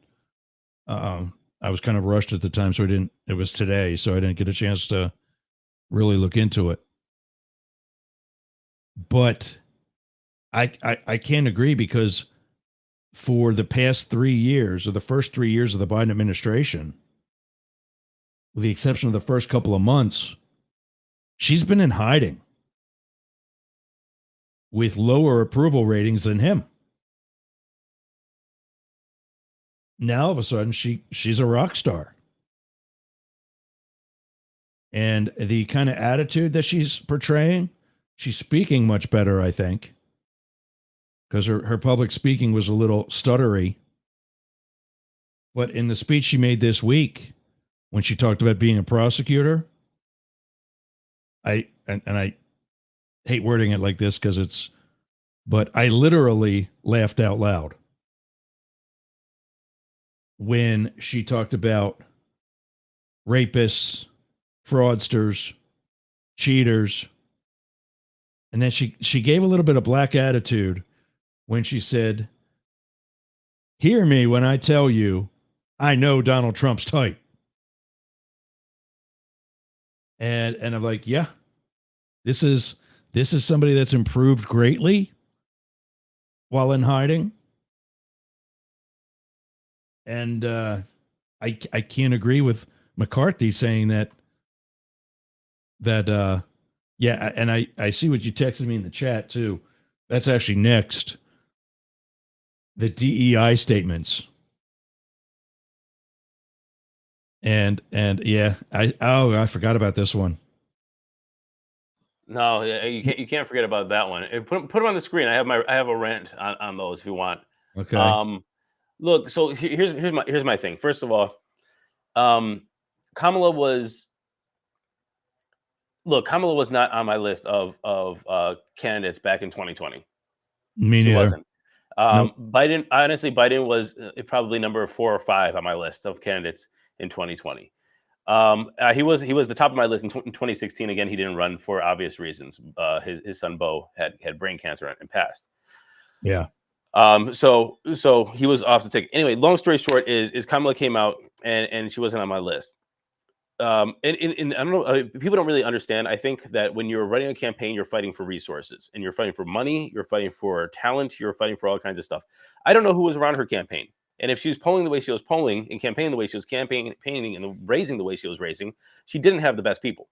I was kind of rushed at the time, so it was today, so I didn't get a chance to really look into it. But I can't agree because for the past 3 years, or the first 3 years of the Biden administration, with the exception of the first couple of months, she's been in hiding with lower approval ratings than him. Now all of a sudden she's a rock star. And the kind of attitude that she's portraying, she's speaking much better, I think. Because her public speaking was a little stuttery. But in the speech she made this week, when she talked about being a prosecutor, I hate wording it like this but I literally laughed out loud when she talked about rapists, fraudsters, cheaters. And then she gave a little bit of black attitude when she said, "Hear me when I tell you, I know Donald Trump's type." And I'm like, yeah, this is somebody that's improved greatly while in hiding. And I can't agree with McCarthy saying that yeah, and I see what you texted me in the chat too. That's actually next. The DEI statements. And yeah, I forgot about this one. No, you can't forget about that one. Put them on the screen. I have a rant on those if you want. Okay. Look, so here's my thing. First of all, Kamala was not on my list of candidates back in 2020. Me She neither. wasn't. Nope. Biden was probably number 4 or 5 on my list of candidates in 2020. He was the top of my list in 2016. Again, he didn't run for obvious reasons. His son Bo had brain cancer and passed. Yeah. So he was off the ticket. Anyway, long story short is Kamala came out and she wasn't on my list. and I don't know, people don't really understand. I think that when you're running a campaign, you're fighting for resources, and you're fighting for money, you're fighting for talent, you're fighting for all kinds of stuff. I don't know who was around her campaign, and if she was polling the way she was polling and campaigning the way she was campaigning and raising the way she was raising, she didn't have the best people.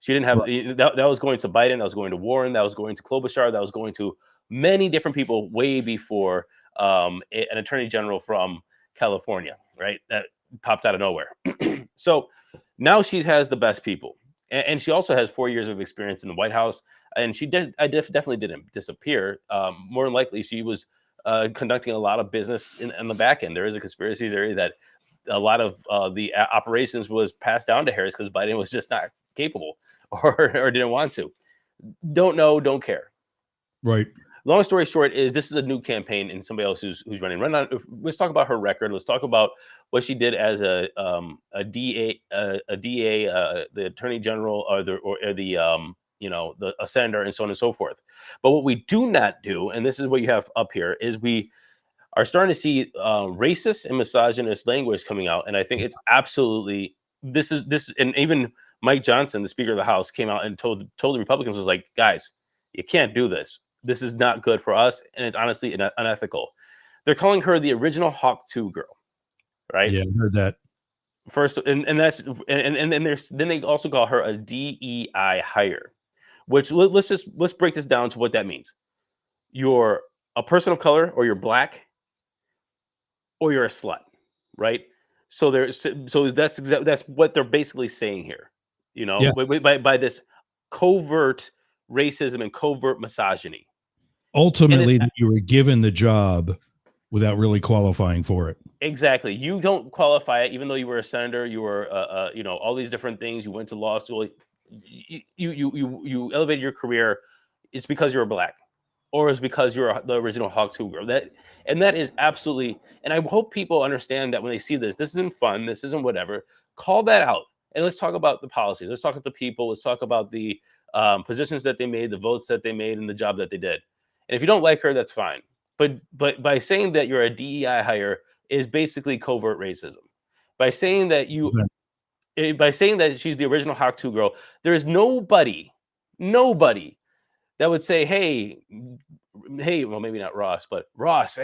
She didn't have that was going to Biden, that was going to Warren, that was going to Klobuchar, that was going to many different people way before an attorney general from California, right? That popped out of nowhere. So now she has the best people, and she also has 4 years of experience in the White House. And she definitely didn't disappear. More than likely, she was conducting a lot of business in the back end. There is a conspiracy theory that a lot of the operations was passed down to Harris because Biden was just not capable or didn't want to. Don't know, don't care. Right. Long story short is this is a new campaign and somebody else who's running. Let's talk about her record. Let's talk about what she did as a DA, the Attorney General, or the a senator, and so on and so forth. But what we do not do, and this is what you have up here, is we are starting to see racist and misogynist language coming out, and I think it's absolutely this, and even Mike Johnson, the Speaker of the House, came out and told the Republicans, was like, guys, you can't do this. This is not good for us, and it's honestly unethical. They're calling her the original Hawk 2 girl, right? Yeah, I heard that. First, and that's and then they also call her a DEI hire, which let's break this down to what that means. You're a person of color, or you're black, or you're a slut, right? So that's what they're basically saying here, Yeah. by this covert racism and covert misogyny. Ultimately, that you were given the job without really qualifying for it. Exactly. You don't qualify it, even though you were a senator. You were, all these different things. You went to law school. You elevated your career. It's because you're black, or it's because you're the original Hawk 2 girl. That is absolutely. And I hope people understand that when they see this isn't fun. This isn't whatever. Call that out, and let's talk about the policies. Let's talk about the people. Let's talk about the positions that they made, the votes that they made, and the job that they did. And if you don't like her, that's fine. But by saying that you're a DEI hire is basically covert racism. By saying that she's the original Hawk 2 girl, there is nobody that would say, hey, well, maybe not Ross, but Ross,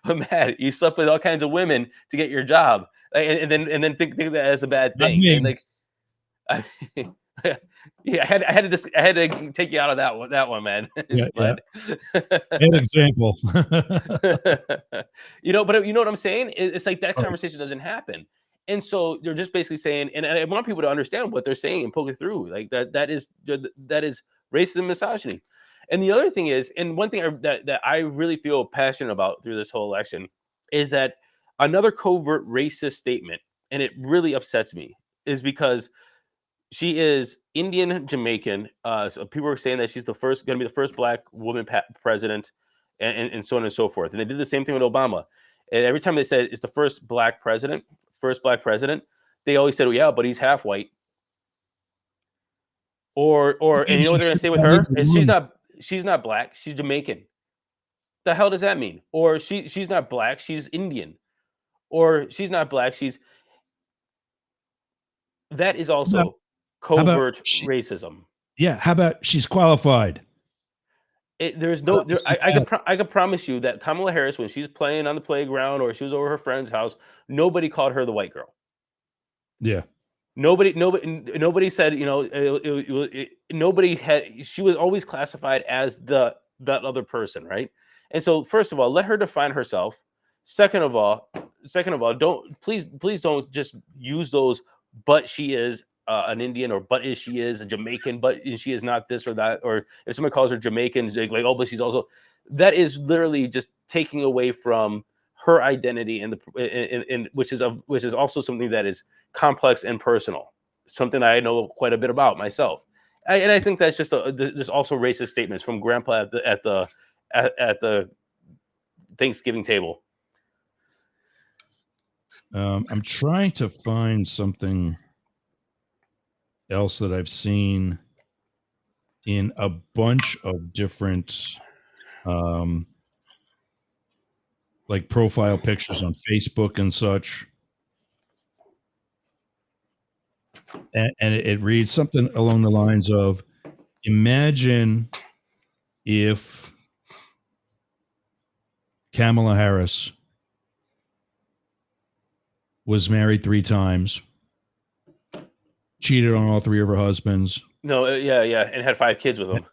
Matt, you slept with all kinds of women to get your job, and then think that as a bad thing. And yeah, I had to take you out of that one, man. Yeah, an example. But you know what I'm saying? It's like that conversation doesn't happen, and so they're just basically saying, and I want people to understand what they're saying and poke it through, like that is racism and misogyny. And the other thing is, and one thing that I really feel passionate about through this whole election is that another covert racist statement, and it really upsets me, is because she is Indian Jamaican. So people are saying that she's going to be the first black woman president, and so on and so forth. And they did the same thing with Obama. And every time they said it's the first black president, they always said, "Oh yeah, but he's half white." Or and you know what they're going to say with her is she's not black, she's Jamaican. The hell does that mean? Or she's not black, she's Indian. Or she's not black, that is also covert racism. Yeah, how about she's qualified? I can promise you that Kamala Harris, when she's playing on the playground or she was over her friend's house, nobody called her the white girl. Yeah. Nobody said, she was always classified as that other person, right? And so, first of all, let her define herself. Second of all, please don't just use those, but she is an Indian, or but she is a Jamaican, but she is not this or that. Or if somebody calls her Jamaican, like, oh, but she's also, that is literally just taking away from her identity, and which is also something that is complex and personal, something I know quite a bit about myself. And I think that's just also racist statements from Grandpa at the Thanksgiving table. I'm trying to find something else that I've seen in a bunch of different like profile pictures on Facebook and such. and it reads something along the lines of, imagine if Kamala Harris was married 3 times, cheated on all 3 of her husbands. No, yeah, and had 5 kids with him.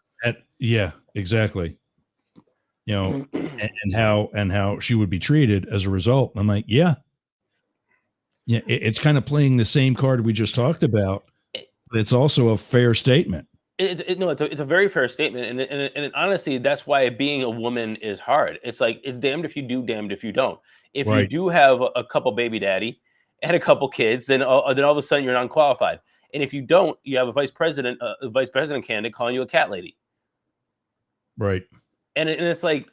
Yeah, exactly. You know, and how she would be treated as a result. I'm like, yeah, it's kind of playing the same card we just talked about, but it's also a fair statement. It's a very fair statement, and honestly, that's why being a woman is hard. It's like it's damned if you do, damned if you don't. If you Right. do have a couple baby daddy and a couple kids, then all of a sudden you're non-qualified. And if you don't, you have a vice president candidate calling you a cat lady. Right. And it's like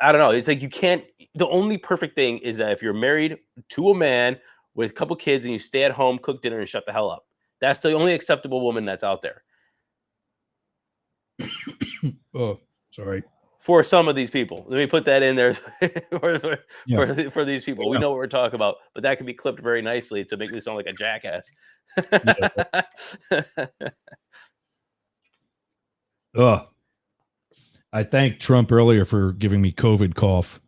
I don't know. It's like you can't. The only perfect thing is that if you're married to a man with a couple kids and you stay at home, cook dinner, and shut the hell up. That's the only acceptable woman that's out there. Oh, sorry. For some of these people, let me put that in there for these people. We know what we're talking about, but that can be clipped very nicely to make me sound like a jackass. Oh, I thanked Trump earlier for giving me COVID cough.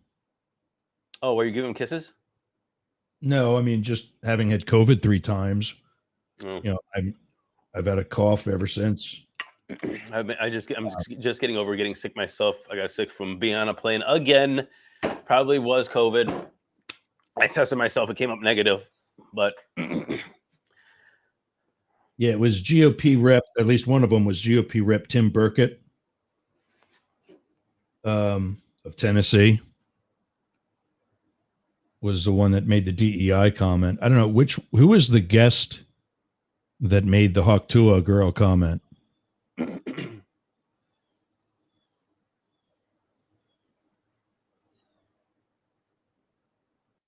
Oh, were you giving him kisses? No, I mean just having had COVID 3 times. Oh. You know, I've had a cough ever since. I'm just getting over getting sick myself. I got sick from being on a plane again. Probably was COVID. I tested myself. It came up negative, but yeah, it was GOP rep. At least one of them was GOP rep Tim Burkett of Tennessee. Was the one that made the DEI comment. I don't know who was the guest that made the Hawktua girl comment.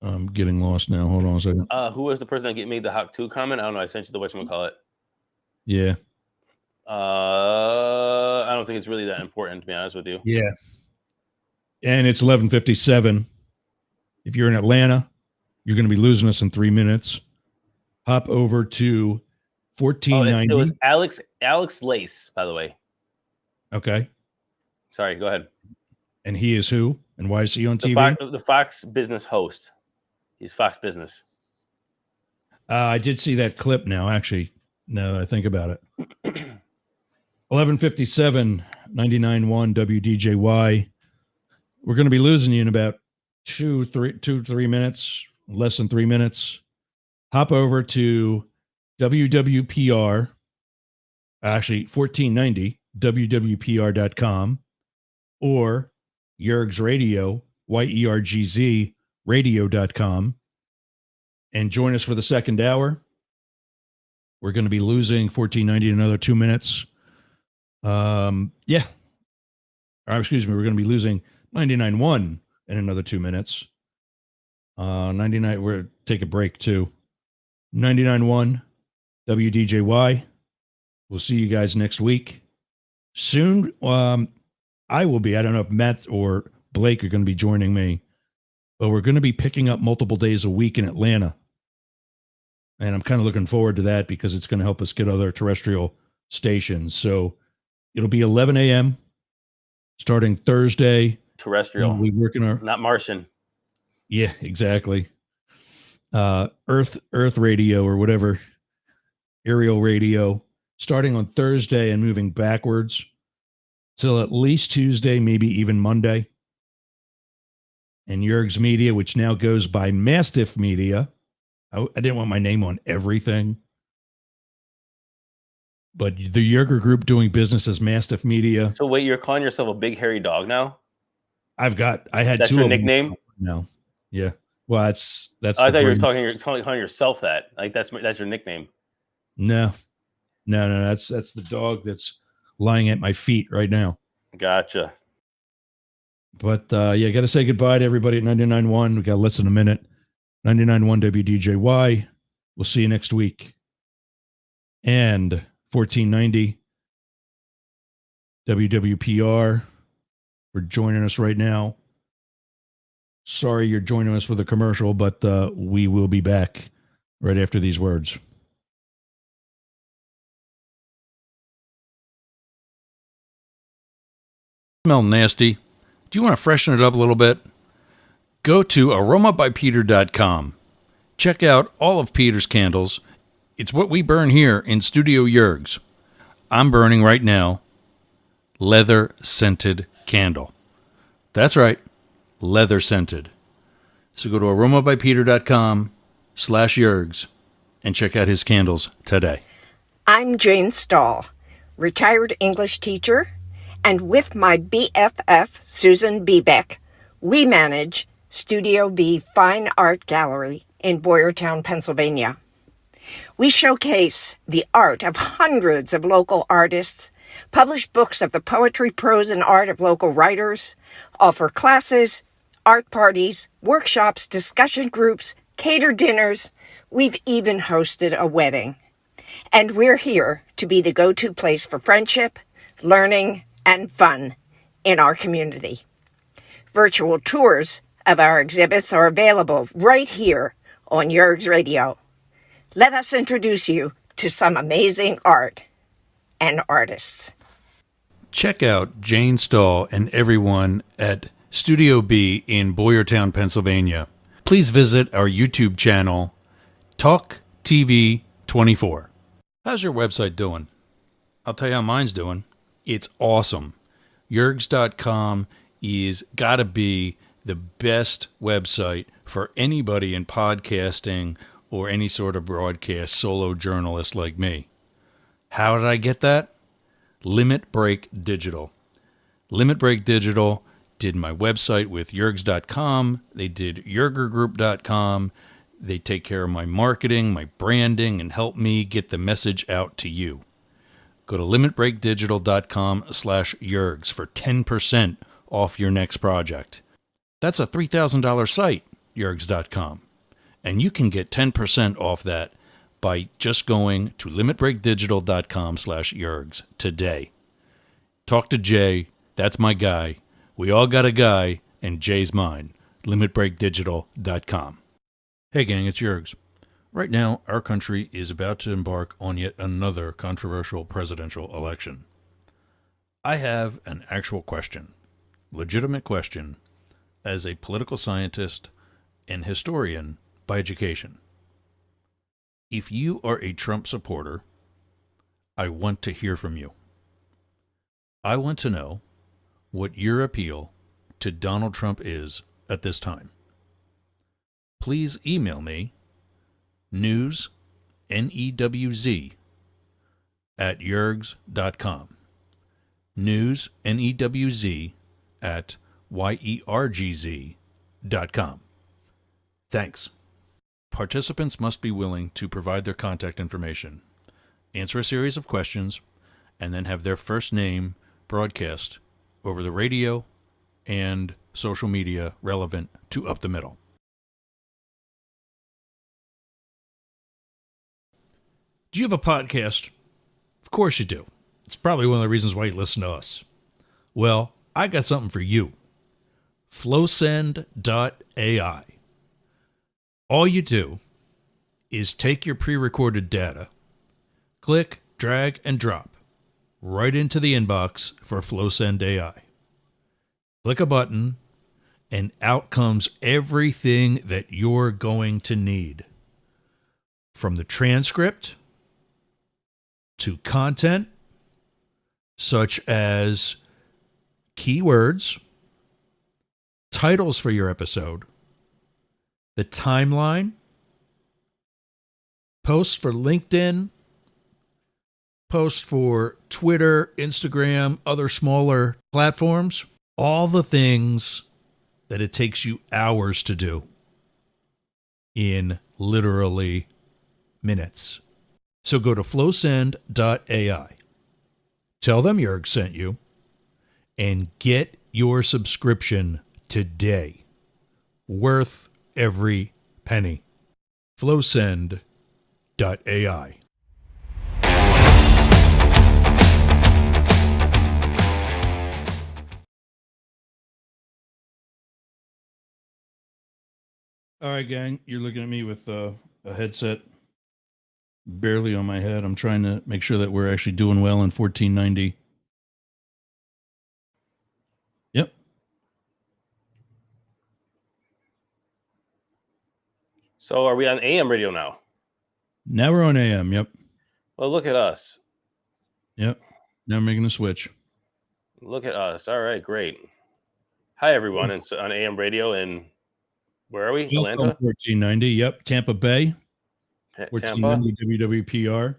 I'm getting lost now. Hold on a second. Who was the person that made the Hawktua comment? I don't know. I sent you the whatchamacallit. Yeah. I don't think it's really that important, to be honest with you. Yeah. And it's 11:57. If you're in Atlanta, you're going to be losing us in 3 minutes. Hop over to 1490. It was Alex Lace, by the way. Okay. Sorry, go ahead. And he is who? And why is he on TV? The Fox Business host. He's Fox Business. I did see that clip now, actually, now that I think about it. 11:57, 99.1 WDJY. We're going to be losing you in about 2-3 minutes, less than 3 minutes. Hop over to WWPR, actually 1490, WWPR.com, or Yergz Radio, YERGZ radio.com, and join us for the second hour. We're going to be losing 1490 in another 2 minutes. Yeah. Excuse me, we're going to be losing 99.1 in another 2 minutes. 99, we're take a break too. 99.1 WDJY. We'll see you guys next week. Soon, I will be. I don't know if Matt or Blake are going to be joining me, but we're going to be picking up multiple days a week in Atlanta. And I'm kind of looking forward to that because it's going to help us get other terrestrial stations. So it'll be 11 a.m. starting Thursday. Terrestrial. We work in our not Martian. Yeah, exactly. Earth radio or whatever, aerial radio, starting on Thursday and moving backwards till at least Tuesday, maybe even Monday. And Yergz Media, which now goes by Mastiff Media. I didn't want my name on everything. But the Yerger Group doing business as Mastiff Media. So wait, you're calling yourself a big hairy dog now? I had that's 2 your of nickname? Them now. Yeah. Well, that's. I thought you were calling yourself that. Like that's your nickname. No. That's the dog that's lying at my feet right now. Gotcha. But yeah, got to say goodbye to everybody at 99.1. We got less than a minute. 99.1 WDJY. We'll see you next week. And 1490 WWPR for joining us right now. Sorry you're joining us with a commercial, but we will be back right after these words. Smell nasty. Do you want to freshen it up a little bit? Go to aromabypeter.com. Check out all of Peter's candles. It's what we burn here in Studio Yergz. I'm burning right now leather scented candle. That's right, leather scented. So go to aromabypeter.com/Yergz and check out his candles today. I'm Jane Stahl, retired English teacher, and with my BFF, Susan Bebeck, we manage Studio B Fine Art Gallery in Boyertown, Pennsylvania. We showcase the art of hundreds of local artists, publish books of the poetry, prose, and art of local writers, offer classes, art parties, workshops, discussion groups, cater dinners. We've even hosted a wedding. And we're here to be the go-to place for friendship, learning, and fun in our community. Virtual tours of our exhibits are available right here on Yergz Radio. Let us introduce you to some amazing art and artists. Check out Jane Stahl and everyone at Studio B in Boyertown, Pennsylvania. Please visit our YouTube channel, Talk TV 24. How's your website doing? I'll tell you how mine's doing. It's awesome. Yergz.com is gotta be the best website for anybody in podcasting or any sort of broadcast solo journalist like me. How did I get that? Limit Break Digital. Limit Break Digital did my website with Yergz.com. They did YergerGroup.com. They take care of my marketing, my branding, and help me get the message out to you. Go to limitbreakdigital.com/Yergz for 10% off your next project. That's a $3,000 site, Yergz.com. And you can get 10% off that by just going to limitbreakdigital.com/Yergz today. Talk to Jay. That's my guy. We all got a guy, and Jay's mine. limitbreakdigital.com. Hey gang, it's Yergz. Right now, our country is about to embark on yet another controversial presidential election. I have an actual question, legitimate question, as a political scientist and historian by education. If you are a Trump supporter, I want to hear from you. I want to know what your appeal to Donald Trump is at this time. Please email me news, N-E-W-Z, at yergz.com. News, N-E-W-Z, at yergz.com. Thanks. Participants must be willing to provide their contact information, answer a series of questions, and then have their first name broadcast over the radio and social media relevant to Up the Middle. Do you have a podcast? Of course you do. It's probably one of the reasons why you listen to us. Well, I got something for you. Flowsend.ai. All you do is take your pre-recorded data, click, drag, and drop right into the inbox for Flowsend AI. Click a button, and out comes everything that you're going to need. From the transcript to content such as keywords, titles for your episode, the timeline, posts for LinkedIn, posts for Twitter, Instagram, other smaller platforms, all the things that it takes you hours to do in literally minutes. So go to flowsend.ai. Tell them Yergz sent you and get your subscription today. Worth every penny. Flowsend.ai. All right, gang, you're looking at me with a headset barely on my head. I'm trying to make sure that we're actually doing well in 1490. So are we on AM radio now? Now we're on AM. Yep. Well, look at us. Yep. Now I'm making a switch. Look at us. All right, great. Hi, everyone. It's on AM radio. And where are we? Welcome, Atlanta? 1490. Yep. Tampa Bay. Tampa? 1490 WWPR.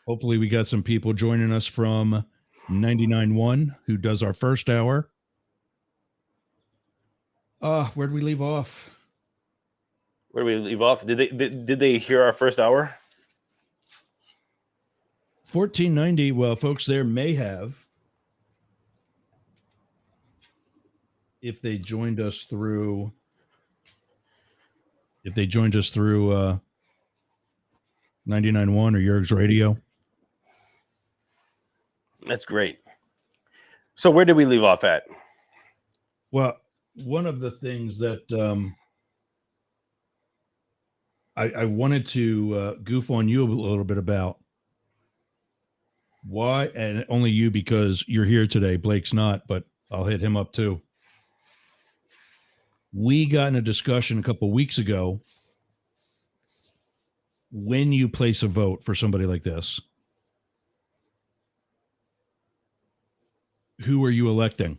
Hopefully we got some people joining us from 99.1 who does our first hour. Where'd we leave off? Where did we leave off? Did they hear our first hour? 1490. Well, folks there may have, if they joined us through 99.1 or Yergz Radio. That's great. So where did we leave off at? Well, one of the things that I wanted to goof on you a little bit about why, and only you because you're here today. Blake's not, but I'll hit him up too. We got in a discussion a couple of weeks ago. When you place a vote for somebody like this, who are you electing?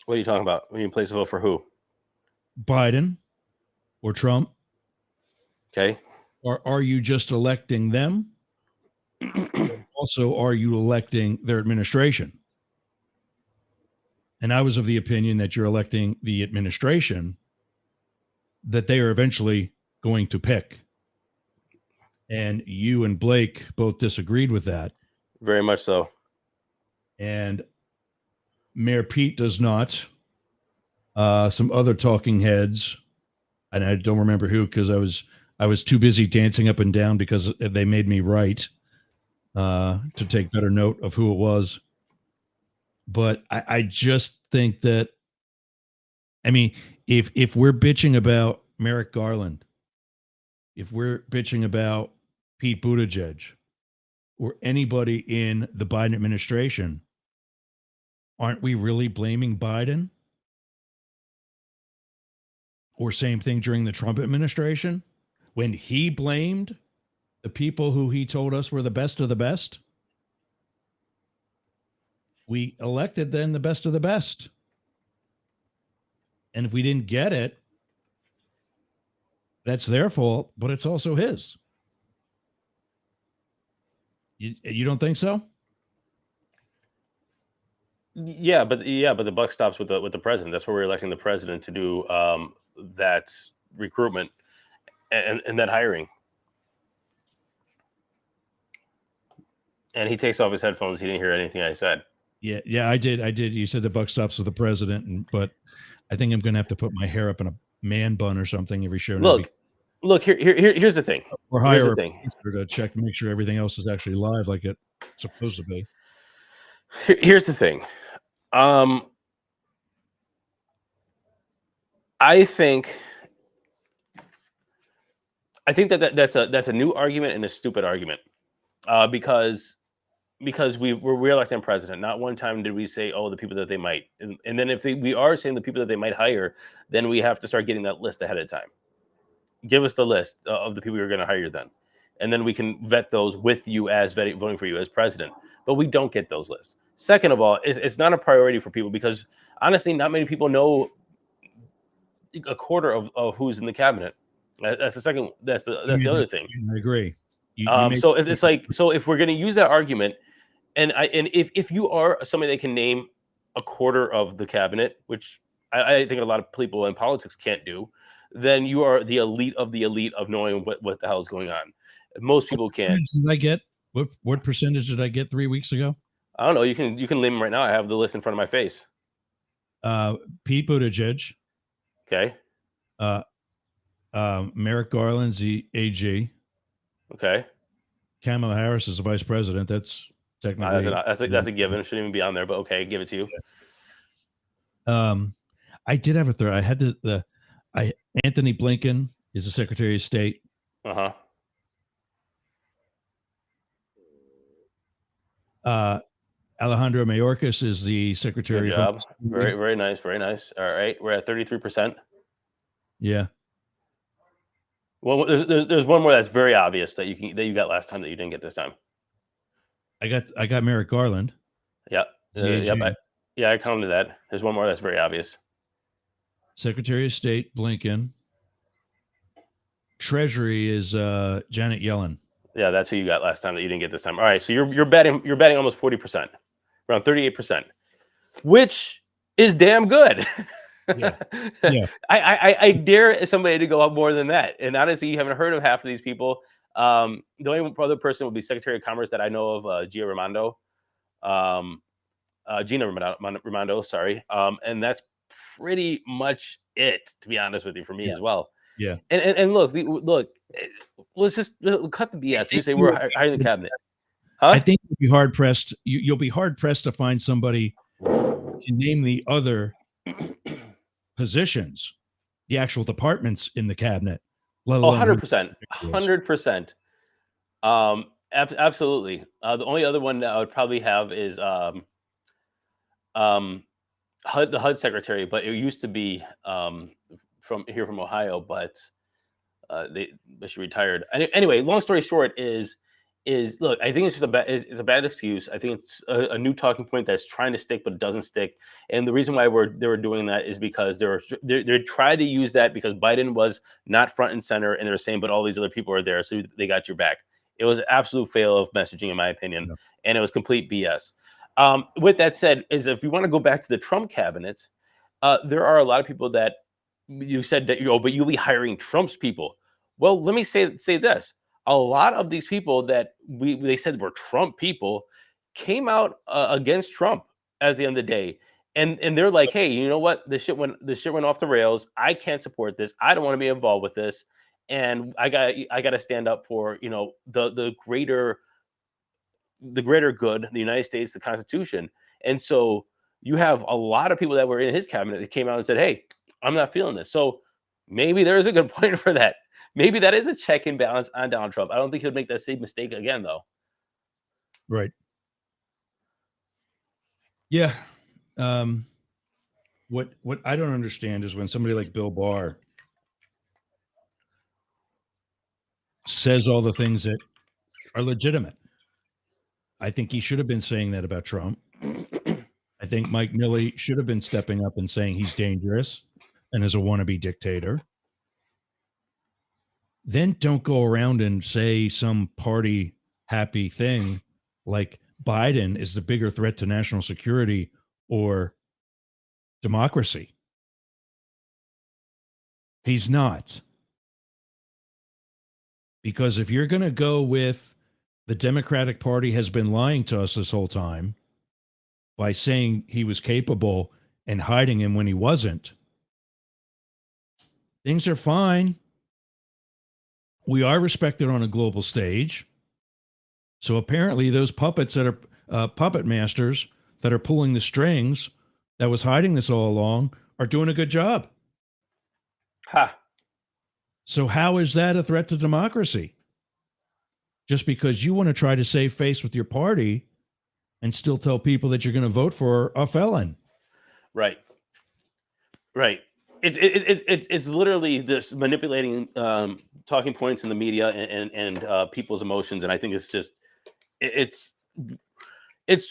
What are you talking about? When you place a vote for who? Biden or Trump? Okay. Or are you just electing them? Also, are you electing their administration? And I was of the opinion that you're electing the administration that they are eventually going to pick. And you and Blake both disagreed with that. Very much so. And Mayor Pete does not. Some other talking heads, and I don't remember who because I was too busy dancing up and down because they made me write to take better note of who it was. But I just think that, I mean, if we're bitching about Merrick Garland, if we're bitching about Pete Buttigieg or anybody in the Biden administration, aren't we really blaming Biden? Or same thing during the Trump administration when he blamed the people who he told us were the best of the best. We elected then the best of the best. And if we didn't get it, that's their fault, but it's also his. You don't think so? Yeah, but the buck stops with the president. That's where we're electing the president to do that recruitment and that hiring. And he takes off his headphones. He didn't hear anything I said. Yeah, I did. You said the buck stops with the president, but I think I'm going to have to put my hair up in a man bun or something every show. Look. Here's the thing. Or hire a producer to check to make sure everything else is actually live like it's supposed to be. Here's the thing. I think that's a new argument and a stupid argument, because we're re-electing president. Not one time did we say, oh, the people that they might, and then if we are saying the people that they might hire, then we have to start getting that list ahead of time. Give us the list of the people you're going to hire then, and then we can vet those with you as voting for you as president. But we don't get those lists. Second of all, it's not a priority for people because honestly, not many people know a quarter of who's in the cabinet. That's the second. That's the other thing. I agree. So it's like, so if we're going to use that argument, and if you are somebody that can name a quarter of the cabinet, which I think a lot of people in politics can't do, then you are the elite of knowing what the hell is going on. Most people can't. Did I get what percentage did I get 3 weeks ago? I don't know. You can name them right now. I have the list in front of my face. Pete Buttigieg. Okay. Merrick Garland's the AG. Okay. Kamala Harris is the vice president. That's technically that's a given. It shouldn't even be on there, but okay, give it to you. I did have a third. I had Anthony Blinken is the Secretary of State. Alejandro Mayorkas is the Secretary. Good job. Very, very nice. Very nice. All right. We're at 33%. Yeah. Well, there's one more that's very obvious that you got last time that you didn't get this time. I got Merrick Garland. Yep. I counted that. There's one more that's very obvious. Secretary of State Blinken. Treasury is Janet Yellen. Yeah, that's who you got last time that you didn't get this time. All right, so you're betting almost 40%, around 38%, which is damn good. Yeah. Yeah. I dare somebody to go up more than that. And honestly, you haven't heard of half of these people. The only other person would be Secretary of Commerce that I know of, Gina Raimondo. Sorry. And that's pretty much it, to be honest with you, for me as well. Yeah. And look, let's just cut the BS. You say we're hiring the cabinet. Huh? I think you'll be hard pressed. You'll be hard pressed to find somebody to name the other positions, the actual departments in the cabinet. Let alone 100%, 100%. Absolutely. The only other one that I would probably have is the HUD secretary, but it used to be from Ohio, but she retired. Anyway, long story short is look, I think it's just it's a bad excuse. I think it's a new talking point that's trying to stick, but it doesn't stick. And the reason why they were doing that is because they tried to use that because Biden was not front and center, and they were saying, but all these other people are there, so they got your back. It was an absolute fail of messaging, in my opinion, and it was complete BS. With that said, is if you want to go back to the Trump cabinet, there are a lot of people that you said that but you'll be hiring Trump's people. Well, let me say this. A lot of these people that they said were Trump people came out against Trump at the end of the day. And they're like, hey, you know what? This shit went off the rails. I can't support this. I don't want to be involved with this. And I got to stand up for, the greater good, the United States, the Constitution. And so you have a lot of people that were in his cabinet that came out and said, hey, I'm not feeling this. So maybe there is a good point for that. Maybe that is a check and balance on Donald Trump. I don't think he'll make that same mistake again, though. Right. Yeah. What I don't understand is when somebody like Bill Barr says all the things that are legitimate. I think he should have been saying that about Trump. I think Mike Milley should have been stepping up and saying he's dangerous and is a wannabe dictator. Then don't go around and say some party happy thing like Biden is the bigger threat to national security or democracy. He's not. Because if you're going to go with the Democratic Party has been lying to us this whole time by saying he was capable and hiding him when he wasn't, things are fine. We are respected on a global stage. So apparently those puppets that are puppet masters that are pulling the strings that was hiding this all along are doing a good job. Ha. So how is that a threat to democracy? Just because you want to try to save face with your party and still tell people that you're going to vote for a felon. Right. Right. It's literally this manipulating talking points in the media and people's emotions, and I think it's just it's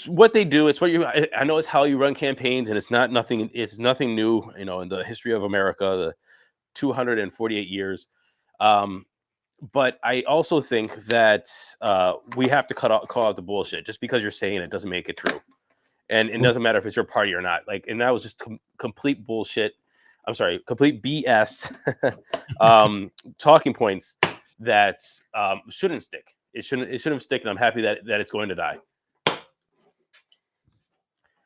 what they do. It's what I know it's how you run campaigns, and it's nothing new, in the history of America, the 248 years. But I also think that we have to call out the bullshit. Just because you're saying it doesn't make it true, and it doesn't matter if it's your party or not. And that was just complete bullshit. I'm sorry, complete BS talking points that shouldn't stick. It shouldn't stick, and I'm happy that it's going to die.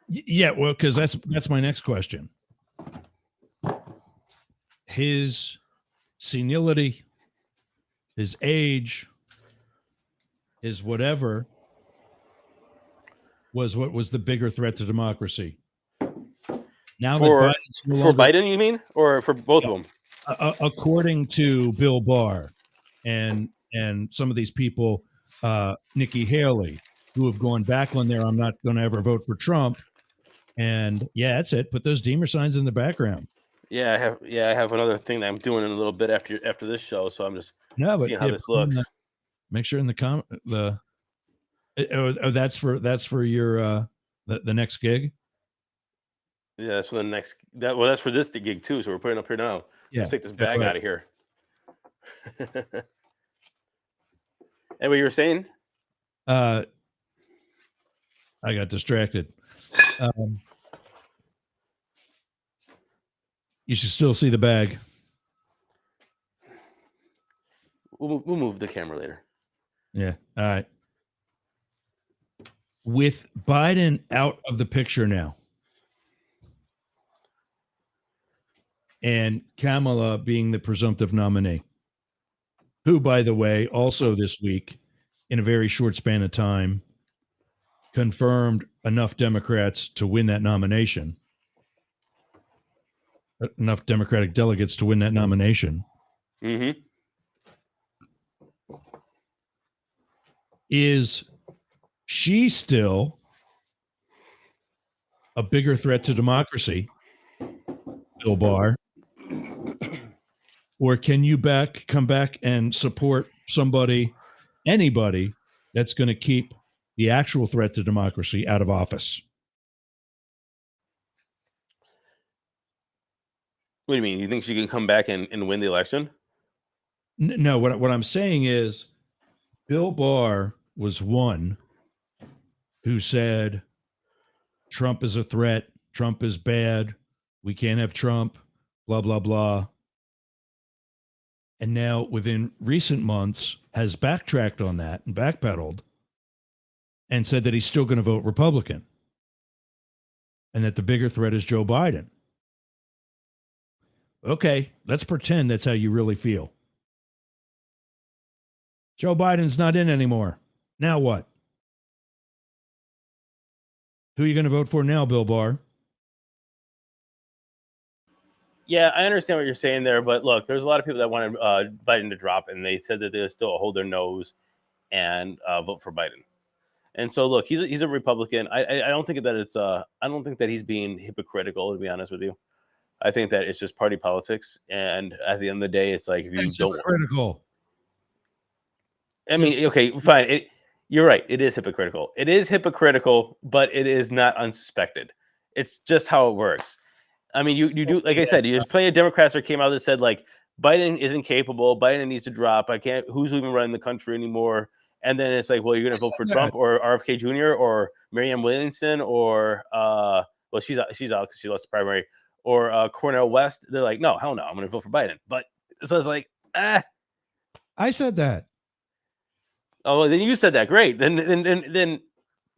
Yeah, well, because that's my next question. His senility, his age, his whatever was what was the bigger threat to democracy. Now for Biden, you mean, or for both of them? According to Bill Barr and some of these people, Nikki Haley, who have gone back on their "I'm not going to ever vote for Trump," and yeah, that's it. Put those Deemer signs in the background. Yeah, I have another thing that I'm doing in a little bit after this show, so I'm just seeing how this looks. Make sure in the that's for your the next gig. Yeah, that's for the next that's for this gig too. So we're putting up here now. Yeah, Let's take this bag out of here. And what you were saying? I got distracted. You should still see the bag. We'll move the camera later. Yeah. All right. With Biden out of the picture now, and Kamala being the presumptive nominee, who, by the way, also this week, in a very short span of time, confirmed enough Democrats to win that nomination, enough Democratic delegates to win that nomination. Mm-hmm. Is she still a bigger threat to democracy, Bill Barr? Or can you come back and support anybody that's going to keep the actual threat to democracy out of office? What do you mean? You think she can come back and win the election? No, what I'm saying is Bill Barr was one who said Trump is a threat, Trump is bad, we can't have Trump, blah, blah, blah. And now within recent months has backtracked on that and backpedaled and said that he's still going to vote Republican and that the bigger threat is Joe Biden. Okay, let's pretend that's how you really feel. Joe Biden's not in anymore. Now what? Who are you going to vote for now, Bill Barr? Yeah, I understand what you're saying there, but look, there's a lot of people that wanted Biden to drop, and they said that they'll still hold their nose and vote for Biden. And so, look, he's a Republican. I don't think that I don't think that he's being hypocritical, to be honest with you. I think that it's just party politics, and at the end of the day, it's like if you don't hypocritical. I mean, okay, fine. You're right. It is hypocritical. It is hypocritical, but it is not unsuspected. It's just how it works. I mean, you do, like I said, there's plenty of Democrats that came out that said, like, Biden isn't capable. Biden needs to drop. Who's even running the country anymore? And then it's like, well, you're going to vote for Trump or RFK Jr. or Marianne Williamson or, well, she's out because she lost the primary, or Cornel West. They're like, no, hell no, I'm going to vote for Biden. But so it's like, I said that. Oh, well, then you said that. Great. Then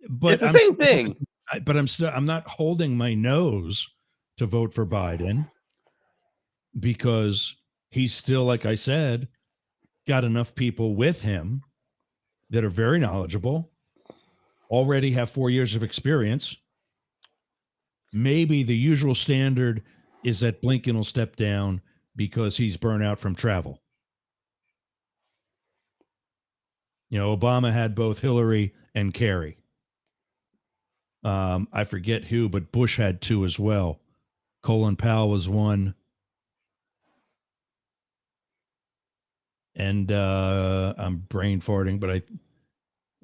but it's the same thing. But I'm not holding my nose to vote for Biden because he's still, like I said, got enough people with him that are very knowledgeable, already have 4 years of experience. Maybe the usual standard is that Blinken will step down because he's burnt out from travel. You know, Obama had both Hillary and Kerry. I forget who, but Bush had two as well. Colin Powell was one. And I'm brain farting, but I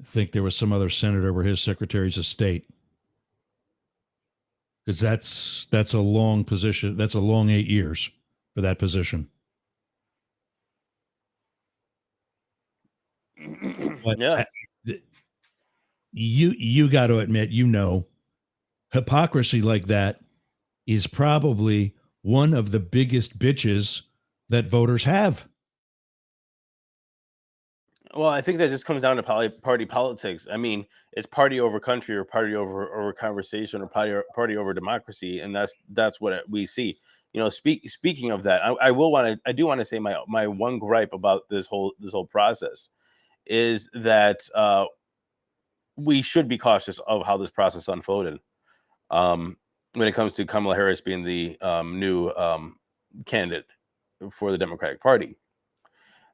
think there was some other senator where his secretaries of state. Because that's a long position. That's a long 8 years for that position. But yeah. You got to admit, hypocrisy like that is probably one of the biggest bitches that voters have. Well, I think that just comes down to party politics. I mean, it's party over country or party over conversation or party over democracy, and that's what we see. You know, speaking of that, I do want to say my one gripe about this whole process is that we should be cautious of how this process unfolded. When it comes to Kamala Harris being the new candidate for the Democratic Party,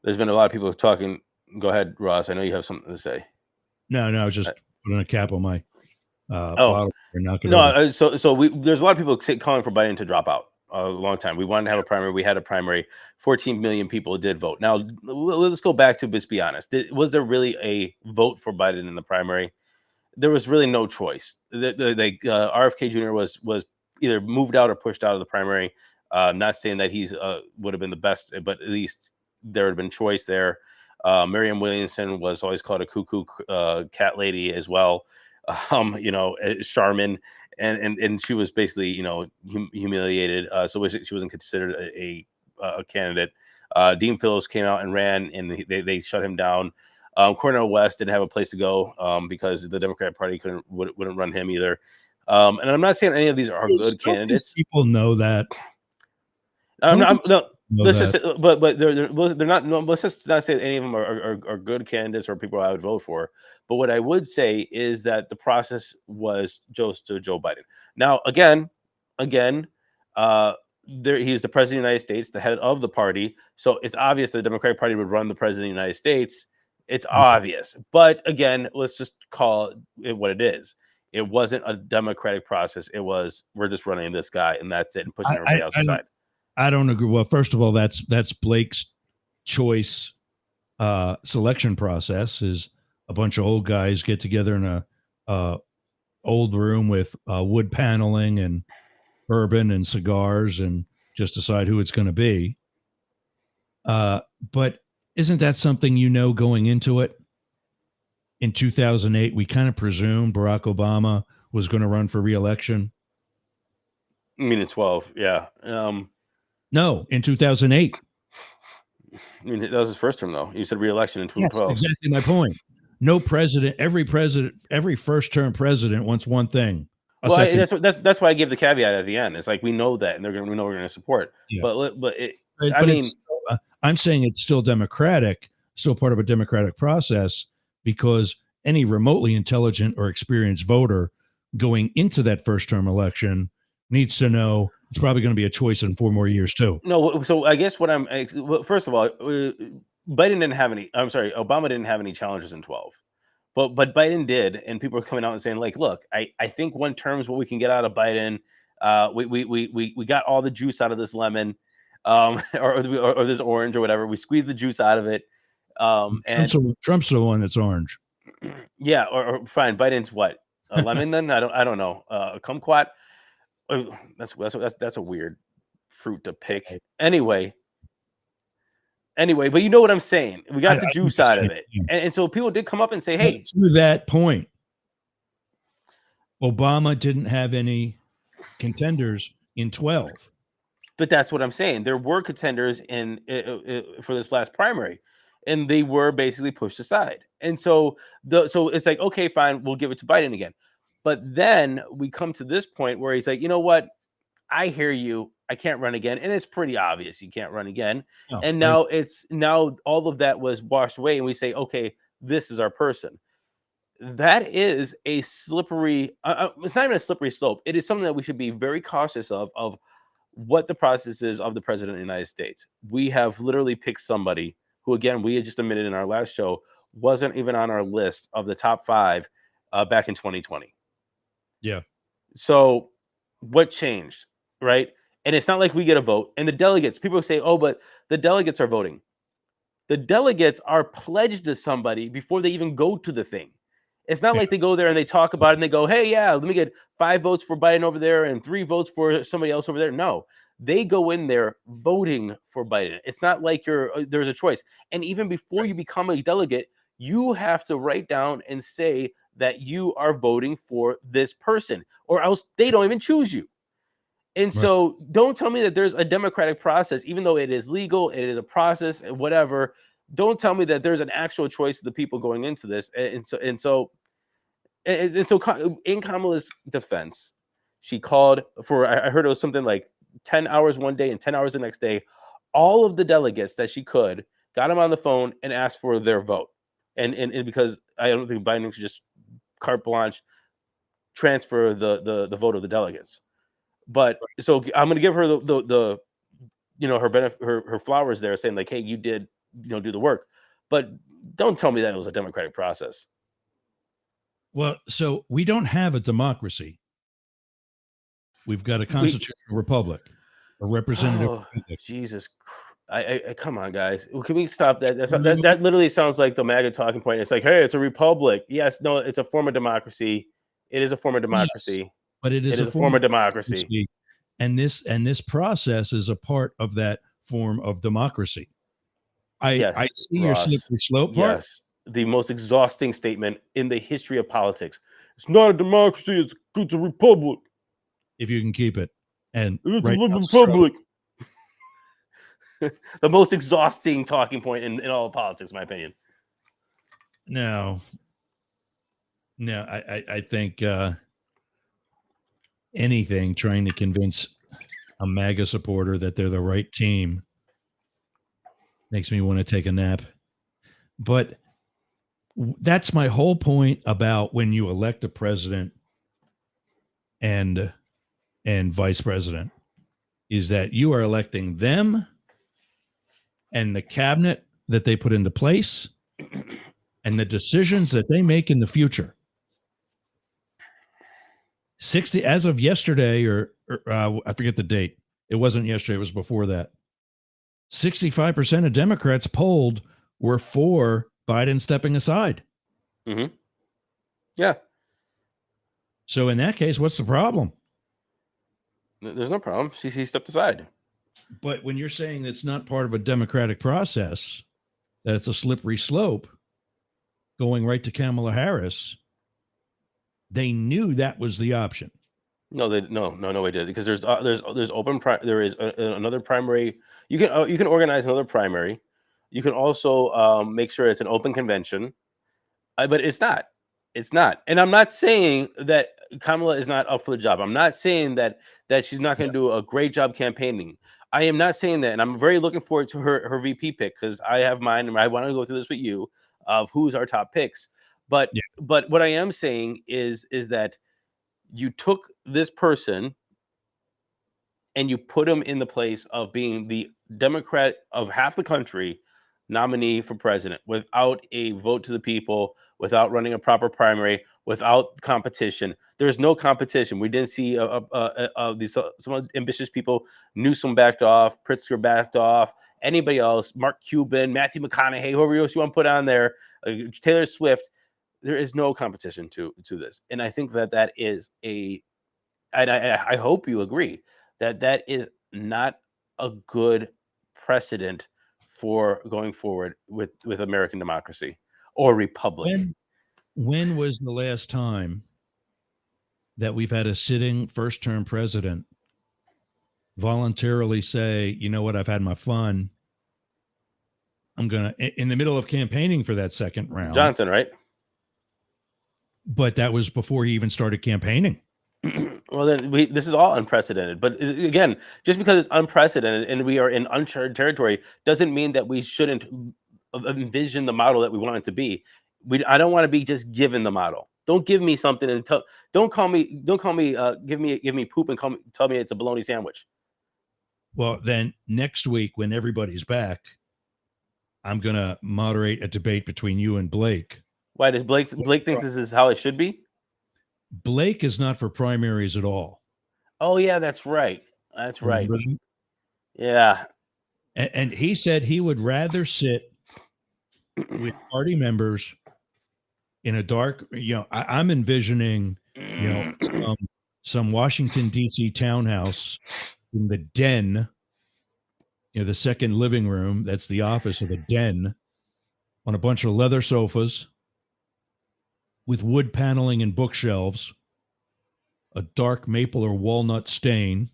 there's been a lot of people talking. Go ahead, Ross. I know you have something to say. No, I was just putting a cap on my bottle. No, so there's a lot of people calling for Biden to drop out. a long time. We wanted to have a primary. We had a primary. 14 million people did vote. Now let's go back to, just be honest. Was there really a vote for Biden in the primary? There was really no choice. RFK Jr. was either moved out or pushed out of the primary. Not saying that he's would have been the best, but at least there would have been choice there. Marianne Williamson was always called a cuckoo cat lady as well. Charmin, and she was basically humiliated. So she wasn't considered a candidate. Dean Phillips came out and ran, and they shut him down. Cornel West didn't have a place to go because the Democratic Party wouldn't run him either. And I'm not saying any of these are good candidates. People know that. Let's just say, but they're not. No, let's just not say that any of them are good candidates or people I would vote for. But what I would say is that the process was just to Joe Biden. Now, again, he's the president of the United States, the head of the party. So it's obvious that the Democratic Party would run the president of the United States. It's obvious. But again, let's just call it what it is. It wasn't a democratic process. It was, we're just running this guy and that's it, and pushing everybody else aside. I don't agree. Well, first of all, that's Blake's choice selection process. Is a bunch of old guys get together in a old room with wood paneling and bourbon and cigars and just decide who it's going to be. But isn't that something going into it? In 2008, we kind of presumed Barack Obama was going to run for re-election. I mean, in 12, yeah. No, in 2008. I mean, that was his first term, though. You said re-election in 2012. Yes, exactly my point. No president, every first-term president wants one thing. That's why I give the caveat at the end. It's like we know that, and we know we're going to support. Yeah. I'm saying it's still democratic, still part of a democratic process, because any remotely intelligent or experienced voter going into that first-term election needs to know it's probably going to be a choice in 4 more years too. No, so I guess first of all, Obama didn't have any challenges in 12, but Biden did, and people are coming out and saying, like, look, I think one term is what we can get out of Biden. We got all the juice out of this lemon, or this orange or whatever. We squeezed the juice out of it. Trump's the one that's orange. Yeah, or fine. Biden's what? A lemon then? I don't know. A kumquat. Oh, that's a weird fruit to pick. Anyway, but you know what I'm saying. We got the juice out of it, and so people did come up and say, "Hey." To that point, Obama didn't have any contenders in 12. But that's what I'm saying. There were contenders for this last primary, and they were basically pushed aside. And so it's like, okay, fine, we'll give it to Biden again. But then we come to this point where he's like, you know what? I hear you. I can't run again. And it's pretty obvious you can't run again. No, and now all of that was washed away. And we say, okay, this is our person. That is a slippery, it's not even a slippery slope. It is something that we should be very cautious of what the process is of the president of the United States. We have literally picked somebody who, again, we had just admitted in our last show, wasn't even on our list of the top 5 back in 2020. Yeah. So what changed, right? And it's not like we get a vote. And the delegates, people say, oh, but the delegates are voting. The delegates are pledged to somebody before they even go to the thing. It's not like they go there and they talk about it and they go, hey, yeah, let me get 5 votes for Biden over there and 3 votes for somebody else over there. No, they go in there voting for Biden. It's not like there's a choice. And even before you become a delegate, you have to write down and say that you are voting for this person, or else they don't even choose you. And so don't tell me that there's a democratic process, even though it is legal, it is a process, whatever. Don't tell me that there's an actual choice of the people going into this. And so in Kamala's defense, she called for, I heard it was something like 10 hours one day and 10 hours the next day. All of the delegates that she could got them on the phone and asked for their vote. And because I don't think Biden should just carte blanche transfer the vote of the delegates. But so I'm going to give her the her benefit, her flowers there, saying like, hey, you did do the work, but don't tell me that it was a democratic process. Well, so we don't have a democracy. We've got a constitutional republic. a representative. Oh, Jesus. I come on, guys. Can we stop that? That literally sounds like the MAGA talking point. It's like, hey, it's a republic. Yes, no, it's a form of democracy. It is a form of Yes, democracy. but it is It a is a form form of of democracy. democracy, and this process is a part of that form of democracy. I Yes, see your Ross. slippery slope part. Yes. The most exhausting statement in the history of politics. It's not a democracy, it's a republic. If you can keep it, and It's a right now it's a struggle. republic. The most exhausting talking point in all of politics, in my opinion. No, I think anything trying to convince a MAGA supporter that they're the right team makes me want to take a nap. But that's my whole point about when you elect a president and vice president, is that you are electing them and the cabinet that they put into place and the decisions that they make in the future. 60 as of yesterday, or I forget the date. It wasn't yesterday, it was before that. 65% of Democrats polled were for Biden stepping aside. Mm-hmm. Yeah. So in that case, what's the problem? There's no problem. He stepped aside. But when you're saying it's not part of a democratic process, that it's a slippery slope going right to Kamala Harris, they knew that was the option. No, they did, because there's open there is another primary. You can organize another primary. You can also make sure it's an open convention, but it's not. It's not. And I'm not saying that Kamala is not up for the job. I'm not saying that she's not going to do a great job campaigning. I am not saying that, and I'm very looking forward to her VP pick, because I have mine, and I want to go through this with you of who's our top picks. But what I am saying is that you took this person and you put him in the place of being the Democrat of half the country nominee for president without a vote to the people, without running a proper primary, without competition. There's no competition. We didn't see some ambitious people. Newsom backed off, Pritzker backed off, anybody else, Mark Cuban, Matthew McConaughey, whoever else you want to put on there, Taylor Swift. There is no competition to this. And I think that is I hope you agree that is not a good precedent for going forward with American democracy or republic. When was the last time that we've had a sitting first-term president voluntarily say, you know what, I've had my fun. I'm going to, in the middle of campaigning for that second round. Johnson, right? But that was before he even started campaigning. Well, then this is all unprecedented. But again, just because it's unprecedented and we are in uncharted territory doesn't mean that we shouldn't envision the model that we want it to be. I don't want to be just given the model. Don't give me something and don't call me give me poop and tell me it's a bologna sandwich. Well, then next week when everybody's back, I'm going to moderate a debate between you and Blake. Why does Blake thinks this is how it should be? Blake is not for primaries at all. Oh yeah, that's right. That's right. Yeah. And he said he would rather sit with party members in a dark, I'm envisioning, some Washington, D.C. townhouse in the den, the second living room. That's the office of the den, on a bunch of leather sofas with wood paneling and bookshelves, a dark maple or walnut stain.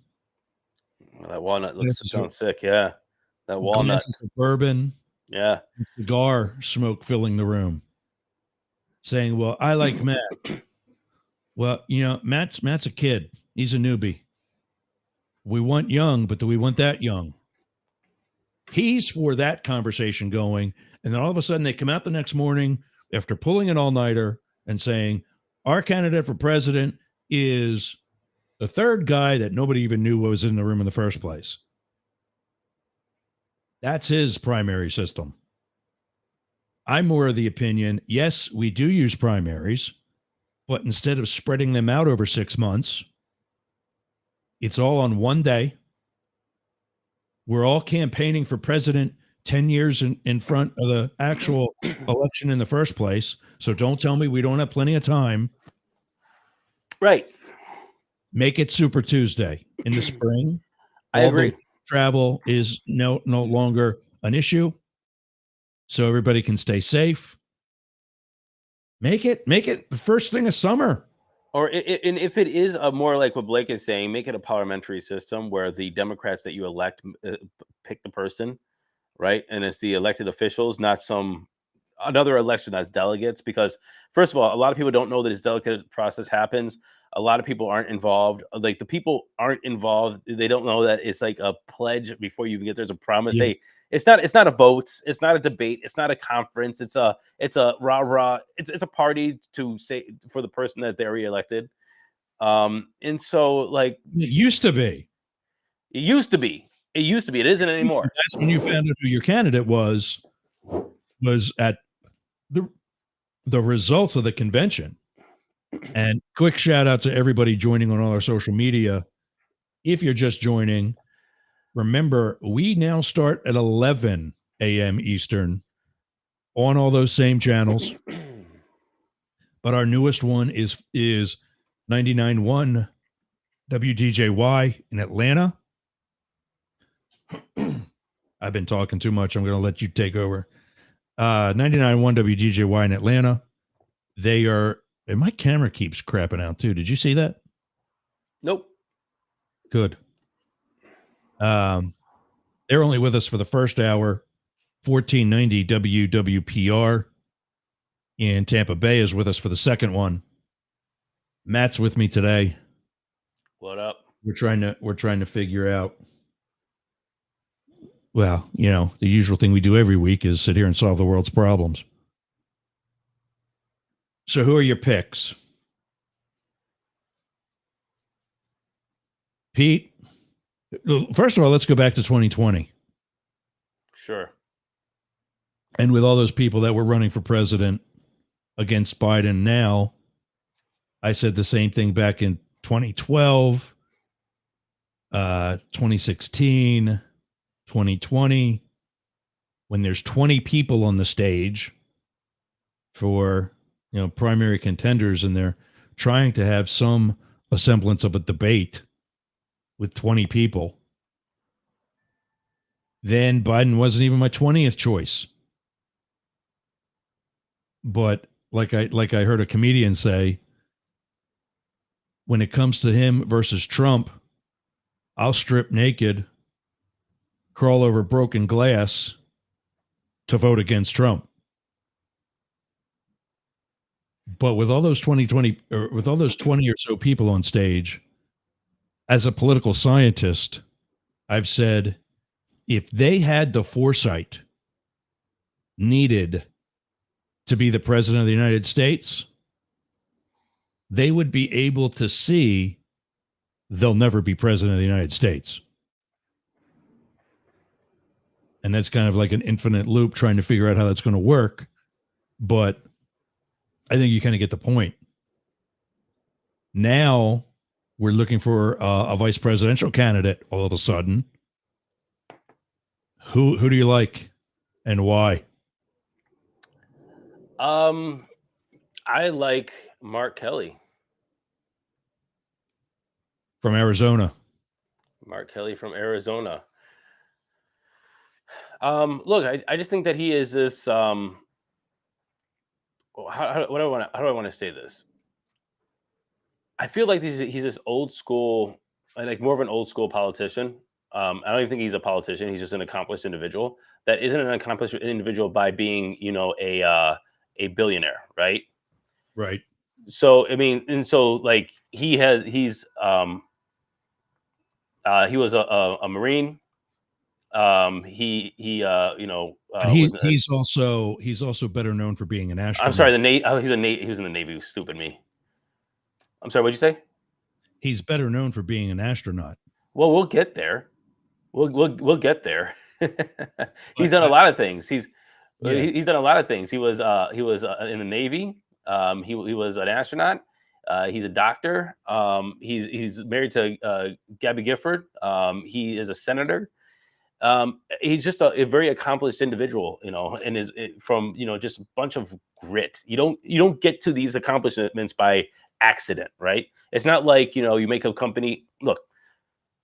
Well, that walnut sounds sick. Yeah. That walnut. Glasses of bourbon. Yeah. And cigar smoke filling the room. Saying, well, I like Matt. Well, Matt's a kid. He's a newbie. We want young, but do we want that young? He's for that conversation going. And then all of a sudden they come out the next morning after pulling an all-nighter and saying, our candidate for president is the third guy that nobody even knew was in the room in the first place. That's his primary system. I'm more of the opinion, yes, we do use primaries, but instead of spreading them out over 6 months, it's all on one day. We're all campaigning for president 10 years in front of the actual election in the first place. So don't tell me we don't have plenty of time. Right. Make it Super Tuesday in the spring. I agree. The travel is no longer an issue. So everybody can stay safe. Make it the first thing of summer. Or and if it is a more like what Blake is saying, make it a parliamentary system where the Democrats that you elect pick the person, right? And it's the elected officials, not another election that's delegates. Because first of all, a lot of people don't know that this delegate process happens. A lot of people aren't involved. Like the people aren't involved. They don't know that it's like a pledge before you even get there's a promise. Yeah. Hey, it's not a vote. It's not a debate. It's not a conference. It's a rah. It's a party to say for the person that they're reelected. And so like it used to be. It used to be. It isn't anymore. That's when you found out who your candidate was at the results of the convention. And quick shout out to everybody joining on all our social media. If you're just joining, remember, we now start at 11 a.m. Eastern on all those same channels. But our newest one is 99.1 WDJY in Atlanta. I've been talking too much. I'm going to let you take over. 99.1 WDJY in Atlanta. They are, and my camera keeps crapping out too. Did you see that? Nope. Good. They're only with us for the first hour. 1490 WWPR in Tampa Bay is with us for the second one. Matt's with me today. What up? We're trying to figure out. Well, the usual thing we do every week is sit here and solve the world's problems. So who are your picks? Pete, first of all, let's go back to 2020. Sure. And with all those people that were running for president against Biden now, I said the same thing back in 2012, 2016, 2020. When there's 20 people on the stage for, primary contenders and they're trying to have some semblance of a debate with 20 people, then Biden wasn't even my 20th choice. But like I heard a comedian say, when it comes to him versus Trump, I'll strip naked, crawl over broken glass to vote against Trump. But with all those 20 or so people on stage, as a political scientist, I've said, if they had the foresight needed to be the president of the United States, they would be able to see they'll never be president of the United States. And that's kind of like an infinite loop trying to figure out how that's going to work. But I think you kind of get the point. Now we're looking for a vice presidential candidate all of a sudden. Who do you like and why? I like Mark Kelly. From Arizona. Mark Kelly from Arizona. Look, I just think that he is this. How do I want to say this? I feel like he's this old school, like more of an old school politician. I don't even think he's a politician. He's just an accomplished individual that isn't an accomplished individual by being, a billionaire, right? Right. So I mean, and so like he was a Marine. He's also better known for being an astronaut. I'm sorry, the Navy. Oh, he was in the Navy. Stupid me. I'm sorry. What'd you say? He's better known for being an astronaut. Well, we'll get there. We'll get there. He's done a lot of things. He's done a lot of things. He was in the Navy. He was an astronaut. He's a doctor. He's married to Gabby Gifford. He is a senator. He's just a very accomplished individual, and is from just a bunch of grit. You don't get to these accomplishments by accident, right? It's not like you make a company. Look,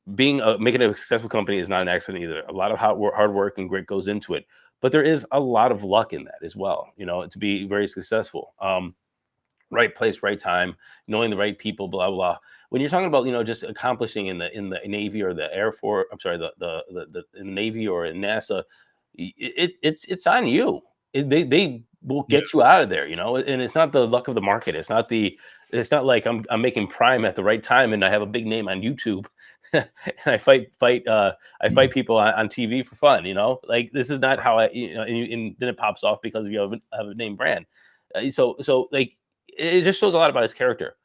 making a successful company is not an accident either. A lot of hard work and grit goes into it, but there is a lot of luck in that as well. To be very successful. Right place, right time, knowing the right people, blah blah. When you're talking about just accomplishing in the Navy or the Air Force, I'm sorry, the in the Navy or in NASA, it's on you. They will get you out of there, and it's not the luck of the market. It's not like I'm making Prime at the right time and I have a big name on YouTube. And I fight people on TV for fun, like this is not how and then it pops off because you have a name brand. So like it just shows a lot about his character.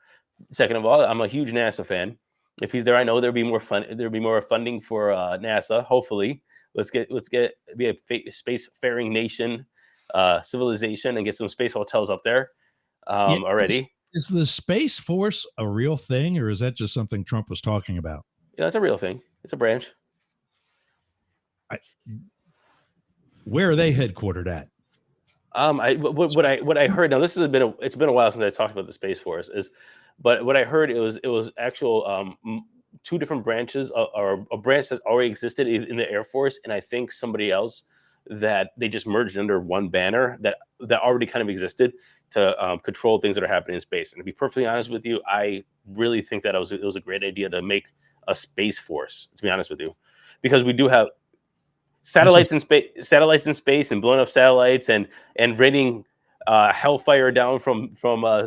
Second of all, I'm a huge NASA fan. If he's there, I know there'll be more funding for NASA. Hopefully, let's be a spacefaring nation, civilization, and get some space hotels up there already. Is the Space Force a real thing, or is that just something Trump was talking about? Yeah, it's a real thing. It's a branch. Where are they headquartered at? What I heard, now this has been it's been a while since I talked about the Space Force, but what I heard it was actual two different branches, or a branch that already existed in the Air Force, and I think somebody else that they just merged under one banner that already kind of existed to control things that are happening in space. And to be perfectly honest with you, I really think that it was a great idea to make a Space Force, to be honest with you, because we do have satellites in space and blowing up satellites and raining hellfire down from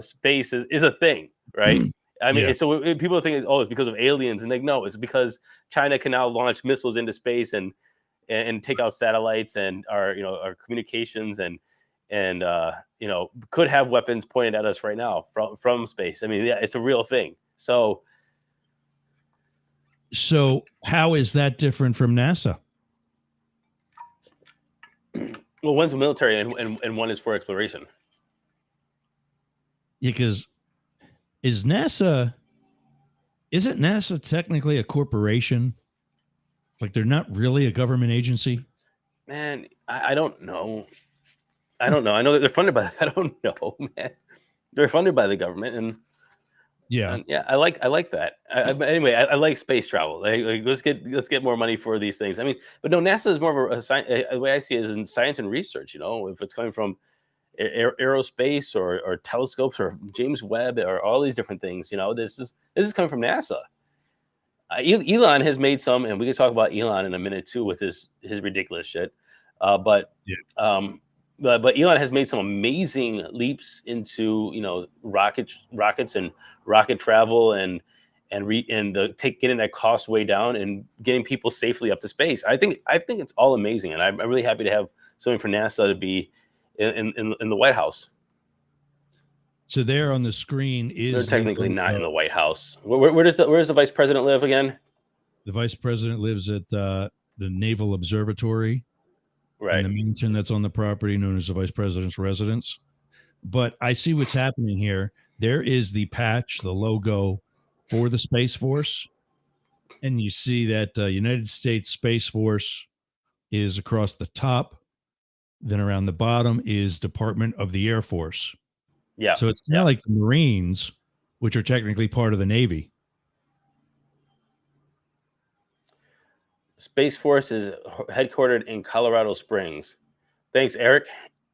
space is a thing, right? I mean, so people think, it's because of aliens, and no, it's because China can now launch missiles into space and take out satellites and our communications and could have weapons pointed at us right now from space. I mean, yeah, it's a real thing. So how is that different from NASA? Well, one's military and one is for exploration. Because isn't NASA technically a corporation? Like they're not really a government agency? Man, I don't know. I know that they're funded by. I don't know, man. They're funded by the government, and I like that. Anyway, I like space travel. Like let's get more money for these things. I mean, but no, NASA is more of a science. The way I see it is in science and research. If it's coming from aerospace or telescopes or James Webb or all these different things, this is coming from NASA. Elon has made some, and we can talk about Elon in a minute too with his ridiculous shit. But Elon has made some amazing leaps into rockets and rocket travel and getting that cost way down and getting people safely up to space. I think it's all amazing, and I'm really happy to have something for NASA to be in the White House. So there on the screen is they're technically not in the White House. Where does the vice president live again? The vice president lives at the Naval Observatory. Right. And the mansion that's on the property known as the vice president's residence. But I see what's happening here. There is the patch, the logo for the Space Force. And you see that United States Space Force is across the top. Then around the bottom is Department of the Air Force. Yeah. So it's kind of like the Marines, which are technically part of the Navy. Space Force is headquartered in Colorado Springs. Thanks, Eric.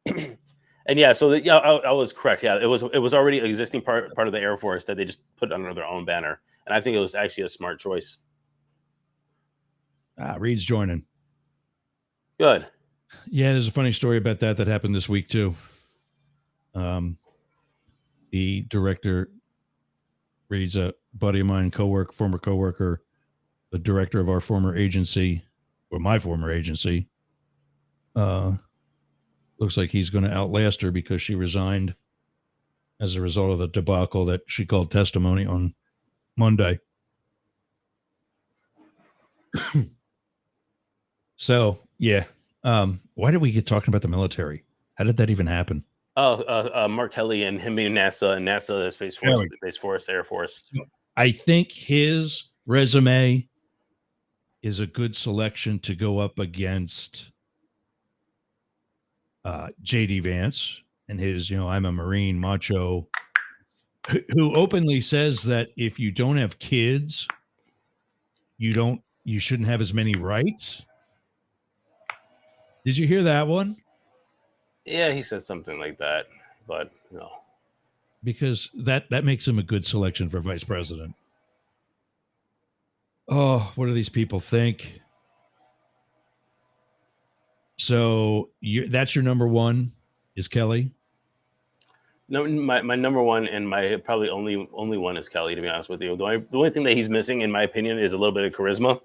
And yeah, so I was correct. Yeah, it was already an existing part of the Air Force that they just put under their own banner, and I think it was actually a smart choice. Reed's joining. Good. Yeah, there's a funny story about that happened this week too. The director, Reed's a buddy of mine, former coworker. The director of our former agency, or my former agency, looks like he's going to outlast her because she resigned as a result of the debacle that she called testimony on Monday. So, yeah. Why did we get talking about the military? How did that even happen? Mark Kelly and him being NASA and NASA, the Space Force, Air Force. I think his resume is a good selection to go up against JD Vance and his, I'm a Marine macho, who openly says that if you don't have kids, you shouldn't have as many rights. Did you hear that one? Yeah, he said something like that, but no. Because that makes him a good selection for vice president. Oh, what do these people think? So that's your number one is Kelly? No, my number one and my probably only one is Kelly, to be honest with you. The only thing that he's missing, in my opinion, is a little bit of charisma.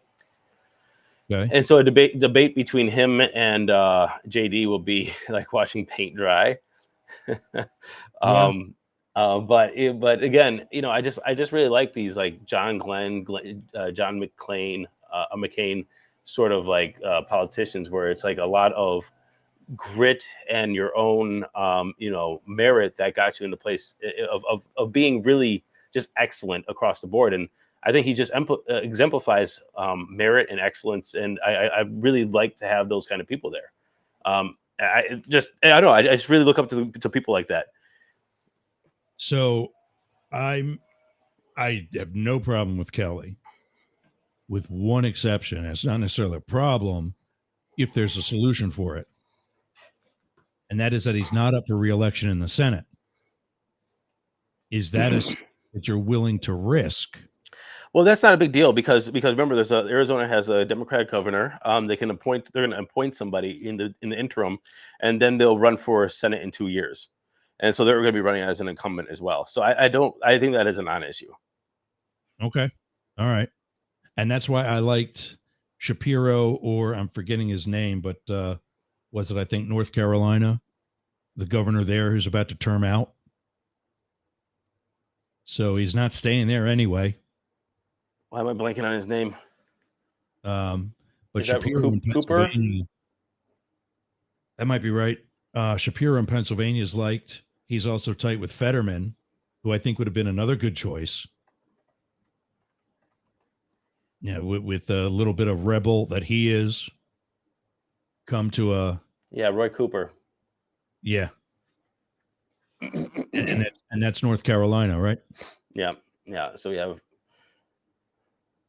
Okay. And so a debate between him and JD will be like watching paint dry. But again, I just really like these like John McCain sort of like politicians, where it's like a lot of grit and your own merit that got you into place of being really just excellent across the board. And I think he just exemplifies merit and excellence, and I really like to have those kind of people there. I don't know, I just really look up to people like that. So I have no problem with Kelly, with one exception. It's not necessarily a problem if there's a solution for it. And that is that he's not up for re-election in the Senate. Is that that you're willing to risk? Well, that's not a big deal because remember, Arizona has a Democratic governor. They're going to appoint somebody in the interim, and then they'll run for Senate in 2 years, and so they're going to be running as an incumbent as well. So I think that is a non-issue. Okay, all right, and that's why I liked Shapiro, or I'm forgetting his name, but was it, I think, North Carolina, the governor there who's about to term out. So he's not staying there anyway. Why am I blanking on his name? But Shapiro in Pennsylvania, that might be right. Shapiro in Pennsylvania is liked. He's also tight with Fetterman, who I think would have been another good choice. Yeah, with a little bit of rebel that he is, come to a Roy Cooper. Yeah, and that's North Carolina, right? Yeah. So we have.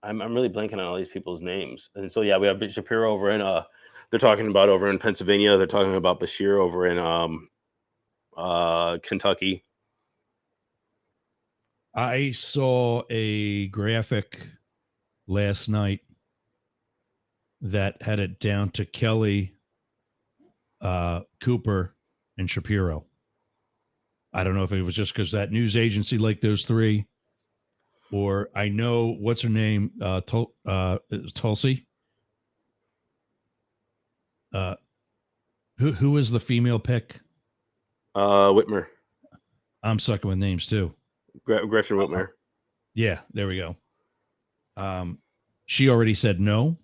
I'm really blanking on all these people's names, and so we have Shapiro over in they're talking about over in Pennsylvania. They're talking about Bashir over in Kentucky. I saw a graphic last night that had it down to Kelly, Cooper, and Shapiro. I don't know if it was just because that news agency liked those three, or I know what's her name, Tulsi. Who is the female pick? Whitmer. I'm sucking with names too. Gretchen Whitmer. Yeah, there we go. She already said no.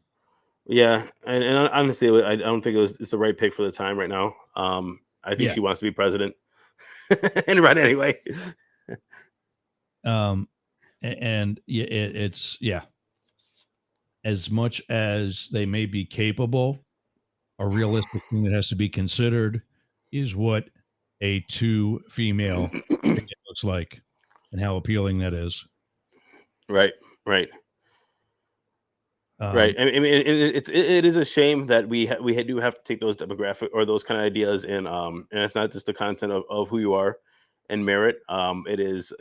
Yeah, and honestly, I don't think it's the right pick for the time right now. I think she wants to be president and run anyway. And it's as much as they may be capable, a realistic thing that has to be considered is what a 2 female looks like and how appealing that is. Right. Right. I mean, it is a shame that we do have to take those demographic or those kind of ideas in, and it's not just the content of who you are and merit. It is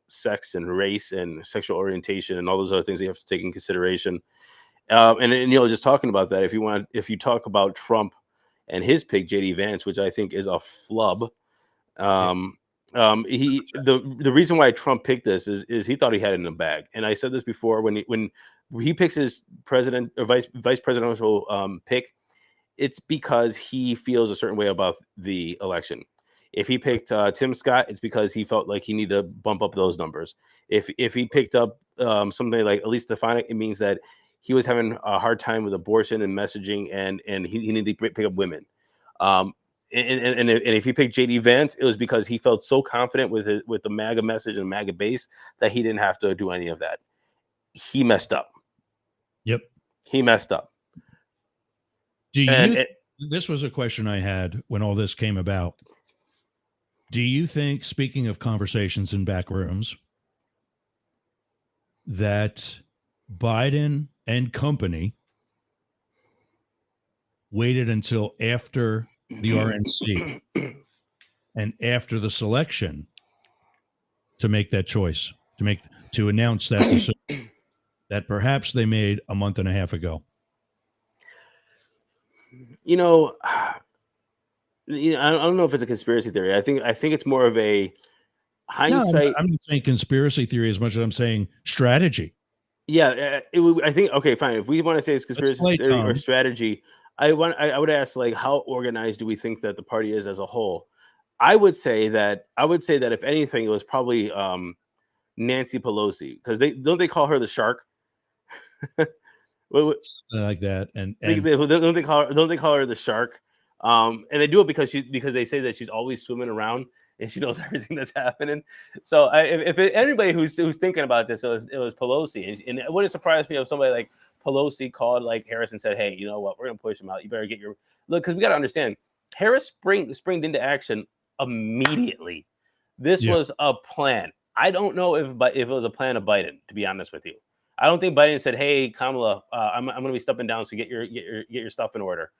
sex and race and sexual orientation and all those other things that you have to take in consideration. And just talking about that, if you talk about Trump and his pick, JD Vance, which I think is a flub. The reason why Trump picked this is he thought he had it in the bag. And I said this before, when he picks his president or vice presidential pick, it's because he feels a certain way about the election. If he picked Tim Scott, it's because he felt like he needed to bump up those numbers. If he picked up something like Elise Stefanik, it means that he was having a hard time with abortion and messaging, and he needed to pick up women. And if he picked JD Vance, it was because he felt so confident with the MAGA message and MAGA base that he didn't have to do any of that. He messed up. Yep. He messed up. Do you? This was a question I had when all this came about. Do you think, speaking of conversations in back rooms, that Biden and company waited until after the RNC and after the selection to make that choice, to announce that decision that perhaps they made a month and a half ago? You know, I don't know if it's a conspiracy theory. I think it's more of a hindsight. No, I'm not saying conspiracy theory as much as I'm saying strategy. Yeah, I think okay, fine. If we want to say it's conspiracy theory or strategy, I would ask, like, how organized do we think that the party is as a whole? I would say that if anything, it was probably Nancy Pelosi, because they call her the shark. Something like that, and don't they call her the shark? And they do it because they say that she's always swimming around and she knows everything that's happening. So anybody who's thinking about this, it was Pelosi, and it wouldn't surprise me if somebody like Pelosi called like Harris and said, "Hey, you know what? We're gonna push him out. You better get your look," because we got to understand, Harris springed into action immediately. This was a plan. I don't know if it was a plan of Biden, to be honest with you. I don't think Biden said, "Hey, Kamala, I'm going to be stepping down, so get your stuff in order."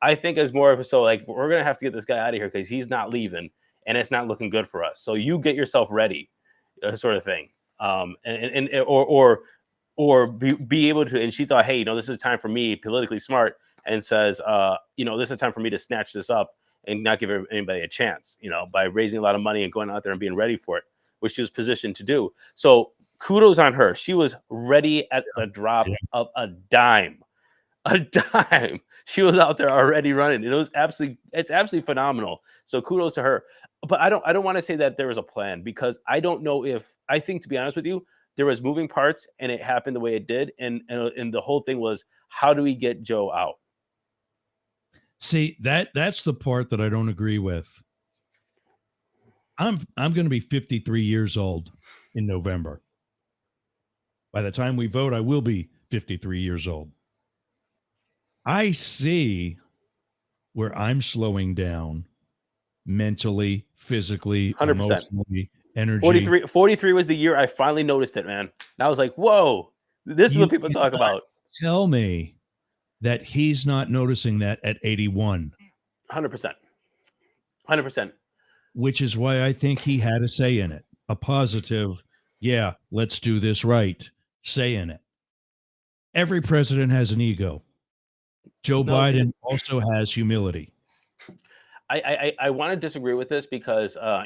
I think it's more of we're going to have to get this guy out of here because he's not leaving, and it's not looking good for us. So you get yourself ready, sort of thing. Or be able to. And she thought, "Hey, this is a time for me, politically smart," and says, "This is a time for me to snatch this up and not give anybody a chance, by raising a lot of money and going out there and being ready for it," which she was positioned to do. So kudos on her. She was ready at the drop of a dime. A dime. She was out there already running. It's absolutely phenomenal. So kudos to her. But I don't want to say that there was a plan, because I don't know I think, to be honest with you, there was moving parts and it happened the way it did. And the whole thing was, how do we get Joe out? See, that's the part that I don't agree with. I'm going to be 53 years old in November. By the time we vote, I will be 53 years old. I see where I'm slowing down mentally, physically, 100%. Emotionally, energy. 43 was the year I finally noticed it, man. And I was like, whoa, this is what people talk about. Tell me that he's not noticing that at 81. 100%. 100%. Which is why I think he had a say in it. A positive, yeah, let's do this right, say in it. Every president has an ego. Joe Biden also has humility. I want to disagree with this because, I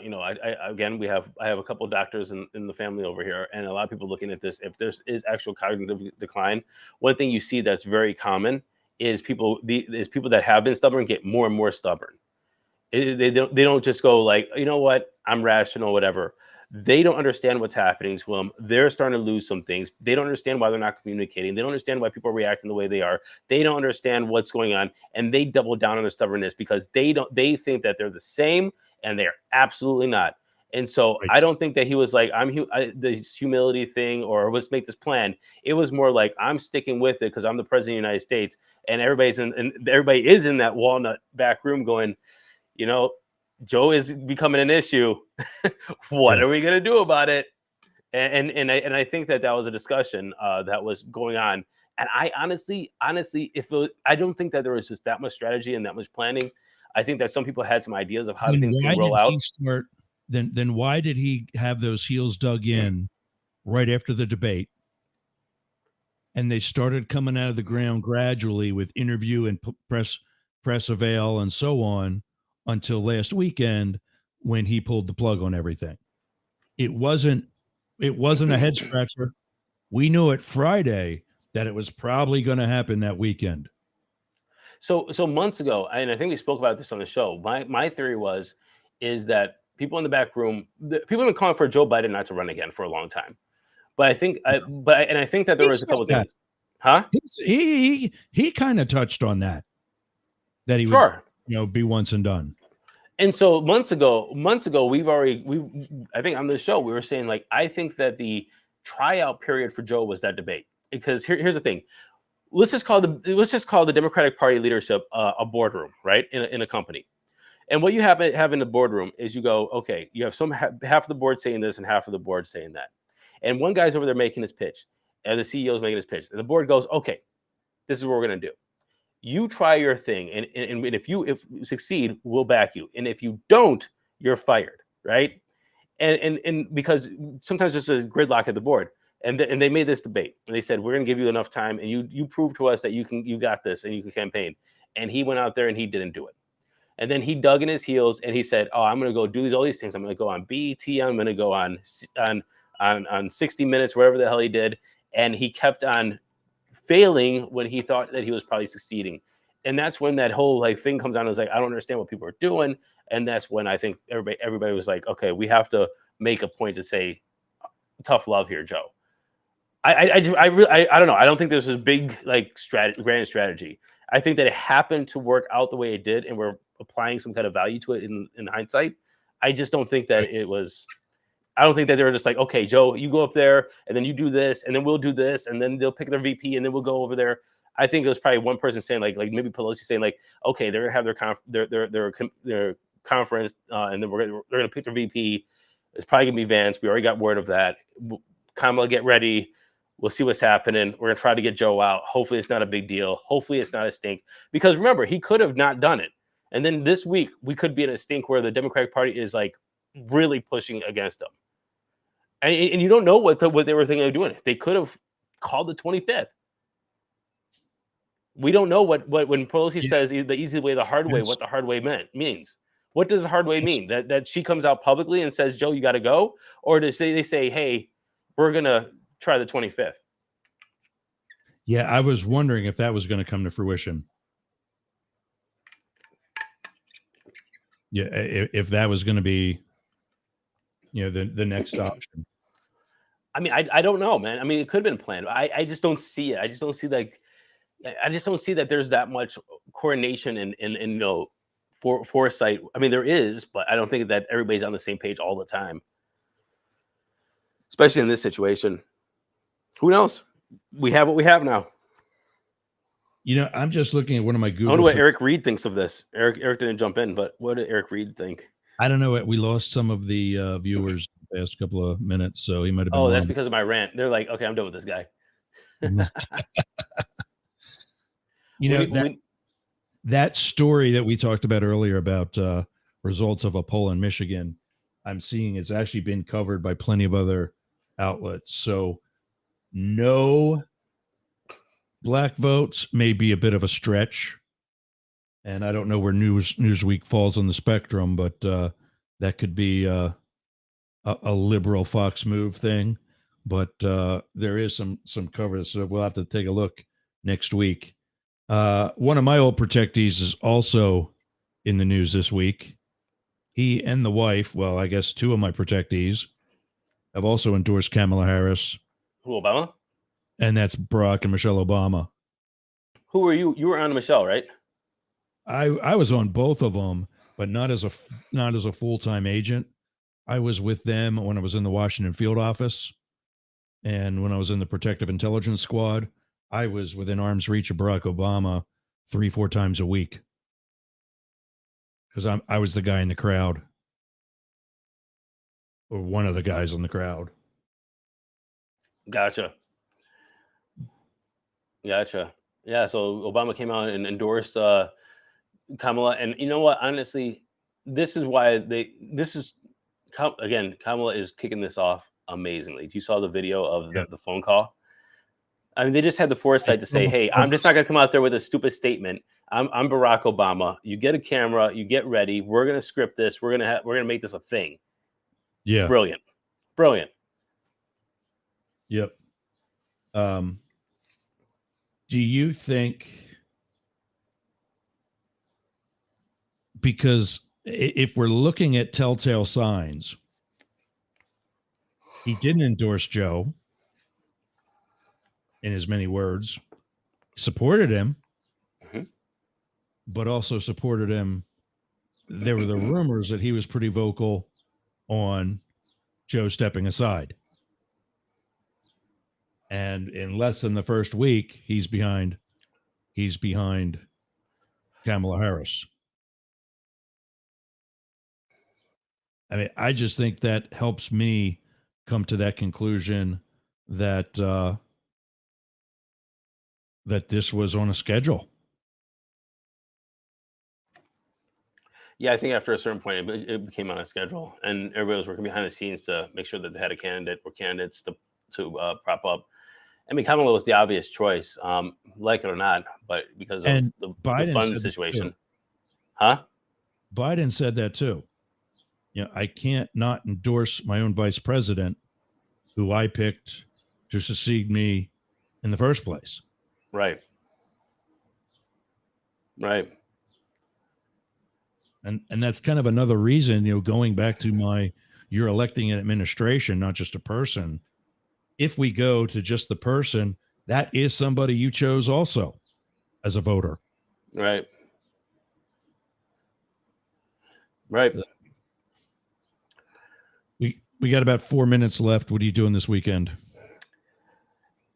have a couple of doctors in the family over here, and a lot of people looking at this. If there is actual cognitive decline, one thing you see that's very common is people that have been stubborn get more and more stubborn. They don't just go like, you know what, I'm rational, whatever. They don't understand what's happening to them. They're starting to lose some things. They don't understand why they're not communicating. They don't understand why people are reacting the way they are. They don't understand what's going on, and they double down on their stubbornness because they think that they're the same, and they're absolutely not. And so I don't think that he was like, this humility thing, or let's make this plan. It was more like, I'm sticking with it because I'm the president of the United States, and everybody is in that walnut back room going, Joe is becoming an issue. What are we going to do about it? And I think that was a discussion that was going on. And I honestly, I don't think that there was just that much strategy and that much planning. I think that some people had some ideas of how things can roll out. Then why did he have those heels dug in right after the debate? And they started coming out of the ground gradually with interview and press avail and so on, until last weekend when he pulled the plug on everything. It wasn't a head scratcher. We knew it Friday that it was probably going to happen that weekend. So months ago, and I think we spoke about this on the show, my theory is that people in the back room, people have been calling for Joe Biden not to run again for a long time. But I think that there was a couple of things. Huh? He kind of touched on that he would, be once and done. And so months ago, I think on this show, we were saying, like, I think that the tryout period for Joe was that debate. Because here's the thing. let's just call the Democratic Party leadership a boardroom, right? In a company. And what you have in the boardroom is you go, okay, you have half of the board saying this and half of the board saying that. And one guy's over there making his pitch, and the CEO is making his pitch. And the board goes, okay, this is what we're going to do. You try your thing, and if you succeed, we'll back you. And if you don't, you're fired, right? And because sometimes there's a gridlock at the board. And they made this debate, and they said, we're going to give you enough time, and you prove to us that you got this, and you can campaign. And he went out there and he didn't do it. And then he dug in his heels and he said, oh, I'm going to go do all these things. I'm going to go on BET. I'm going to go on 60 Minutes, wherever the hell he did. And he kept on failing when he thought that he was probably succeeding. And that's when that whole thing comes on. I was like, I don't understand what people are doing. And that's when I think everybody was like, okay, we have to make a point to say tough love here, Joe. I don't know. I don't think there's this big grand strategy. I think that it happened to work out the way it did, and we're applying some kind of value to it in hindsight. I just don't think that it was. I don't think that they were just like, okay, Joe, you go up there, and then you do this, and then we'll do this, and then they'll pick their VP, and then we'll go over there. I think it was probably one person saying like maybe Pelosi saying like, okay, they're gonna have their conference, and then they're gonna pick their VP. It's probably gonna be Vance. We already got word of that. Kamala, get ready. We'll see what's happening. We're going to try to get Joe out. Hopefully it's not a big deal. Hopefully it's not a stink. Because remember, he could have not done it. And then this week, we could be in a stink where the Democratic Party is really pushing against him. And you don't know what they were thinking of doing. They could have called the 25th. We don't know what when Pelosi says the easy way, the hard way, what the hard way means. What does the hard way mean? That she comes out publicly and says, Joe, you got to go? Or does they say, hey, we're going to try the 25th. Yeah, I was wondering if that was going to come to fruition. Yeah, if that was going to be, the next option. I mean, I don't know, man. I mean, it could have been planned. I just don't see it. I just don't see that there's that much coordination and foresight. I mean, there is, but I don't think that everybody's on the same page all the time, especially in this situation. Who knows? We have what we have now. I'm just looking at one of my Google. I wonder what Eric Reed thinks of this. Eric didn't jump in, but what did Eric Reed think? I don't know. We lost some of the viewers the past couple of minutes, so he might have been. Oh, that's because of my rant. They're like, okay, I'm done with this guy. That story that we talked about earlier about results of a poll in Michigan, I'm seeing it's actually been covered by plenty of other outlets. So no black votes may be a bit of a stretch. And I don't know where Newsweek falls on the spectrum, but that could be a liberal Fox move thing. But there is some coverage, so we'll have to take a look next week. One of my old protectees is also in the news this week. He and the wife, well, I guess two of my protectees, have also endorsed Kamala Harris. Who, Obama? And that's Barack and Michelle Obama. Who were you? You were on Michelle, right? I was on both of them, but not as a full-time agent. I was with them when I was in the Washington field office, and when I was in the Protective Intelligence Squad, I was within arm's reach of Barack Obama 3-4 times a week because I was the guy in the crowd, or one of the guys in the crowd. Gotcha. Yeah, so Obama came out and endorsed Kamala, and you know what? Honestly, this is why Kamala is kicking this off amazingly. You saw the video of the phone call. I mean, they just had the foresight to say, "Hey, I'm just not going to come out there with a stupid statement. I'm Barack Obama. You get a camera, you get ready. We're going to script this. We're going to make this a thing." Yeah, brilliant. Yep. Do you think, because if we're looking at telltale signs, he didn't endorse Joe in as many words, supported him, but also supported him. There were the rumors that he was pretty vocal on Joe stepping aside. And in less than the first week, he's behind Kamala Harris. I mean, I just think that helps me come to that conclusion that that this was on a schedule. Yeah, I think after a certain point, it became on a schedule, and everybody was working behind the scenes to make sure that they had a candidate or candidates to prop up. I mean, Kamala was the obvious choice, like it or not, but because of And the Biden fund said situation, huh? Biden said that too. You know, I can't not endorse my own vice president, who I picked to succeed me in the first place. Right. Right. And that's kind of another reason, you know, going back to you're electing an administration, not just a person. If we go to just the person, that is somebody you chose also as a voter. Right. Right. We got about 4 minutes left. What are you doing this weekend?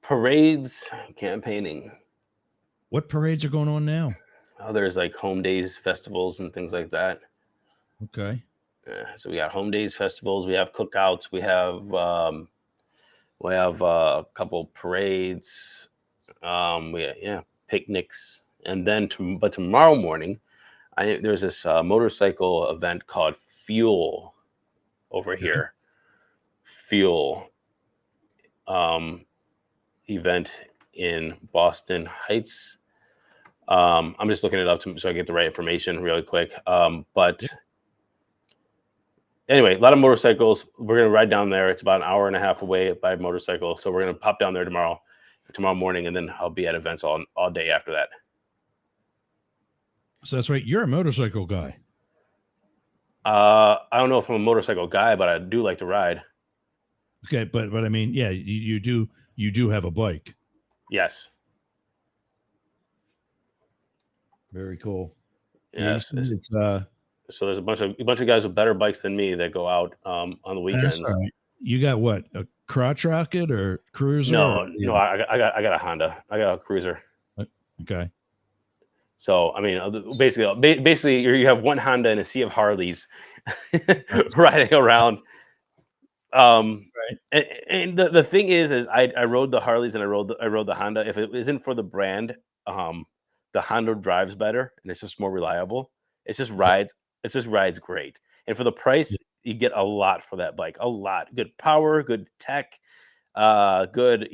Parades, campaigning. What parades are going on now? Oh, there's like home days, festivals, and things like that. Okay. Yeah, so we got home days, festivals. We have cookouts. We have a couple parades. Picnics, and then but tomorrow morning, there's this motorcycle event called Fuel over here. Fuel event in Boston Heights. I'm just looking it up so I get the right information really quick. But anyway, a lot of motorcycles. We're going to ride down there. It's about an hour and a half away by motorcycle. So we're going to pop down there tomorrow morning, and then I'll be at events all day after that. So that's right. You're a motorcycle guy. I don't know if I'm a motorcycle guy, but I do like to ride. Okay, but I mean, yeah, you do have a bike. Yes. Very cool. Yes. Yeah, so there's a bunch of guys with better bikes than me that go out on the weekends. That's right. You got what, a crotch rocket or cruiser? No, I got a Honda. I got a cruiser. Okay. So I mean, basically, you have one Honda and a sea of Harleys riding around. Right. And the thing is I rode the Harleys and I rode the Honda. If it isn't for the brand, the Honda drives better and it's just more reliable. It just rides great. And for the price, you get a lot for that bike. A lot. Good power, good tech, good,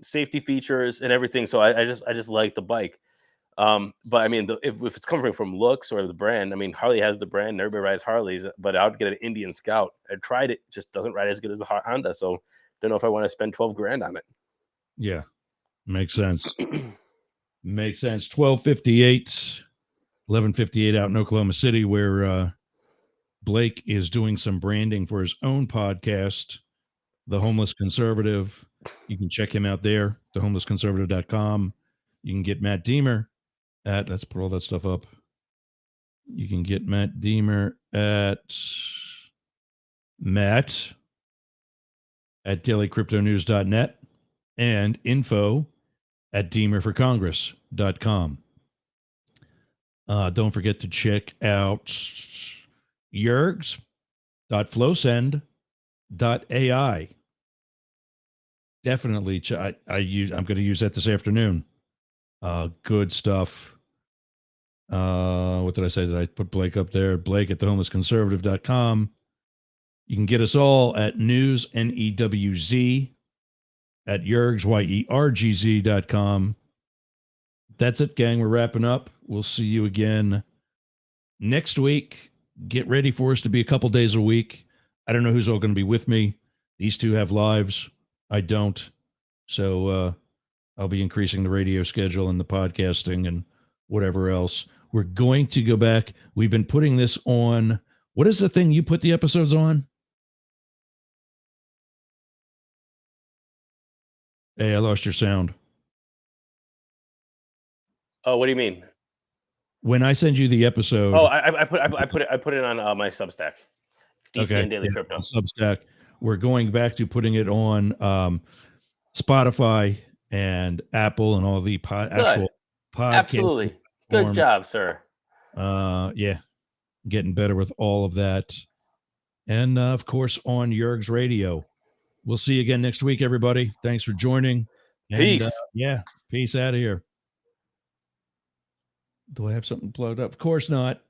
safety features and everything. So I just like the bike. But I mean, if it's coming from looks or the brand, I mean, Harley has the brand and everybody rides Harleys, but I would get an Indian Scout. I tried it, just doesn't ride as good as the Honda. So don't know if I want to spend 12 grand on it. Yeah. Makes sense. Makes sense. 11:58 out in Oklahoma City, where Blake is doing some branding for his own podcast, The Homeless Conservative. You can check him out there, thehomelessconservative.com. You can get Matt Deemer let's put all that stuff up. You can get Matt Deemer at dailycryptonews.net and info at deemerforcongress.com. Don't forget to check out Yergz.flowsend.ai. Definitely, I'm going to use that this afternoon. Good stuff. What did I say? Did I put Blake up there? Blake at thehomelessconservative.com. You can get us all at news, NEWZ, at Yergz, YERGZ.com. That's it, gang. We're wrapping up. We'll see you again next week. Get ready for us to be a couple days a week. I don't know who's all going to be with me. These two have lives. I don't. So I'll be increasing the radio schedule and the podcasting and whatever else. We're going to go back. We've been putting this on. What is the thing you put the episodes on? Hey, I lost your sound. Oh, what do you mean? When I send you the episode. Oh, I put it on my Substack. DC and Daily Crypto. Substack. We're going back to putting it on Spotify and Apple and all the actual podcast Absolutely. Good job, sir. Yeah, getting better with all of that. And of course, on Yergz Radio. We'll see you again next week, everybody. Thanks for joining. And, Peace. peace out of here. Do I have something plugged up? Of course not.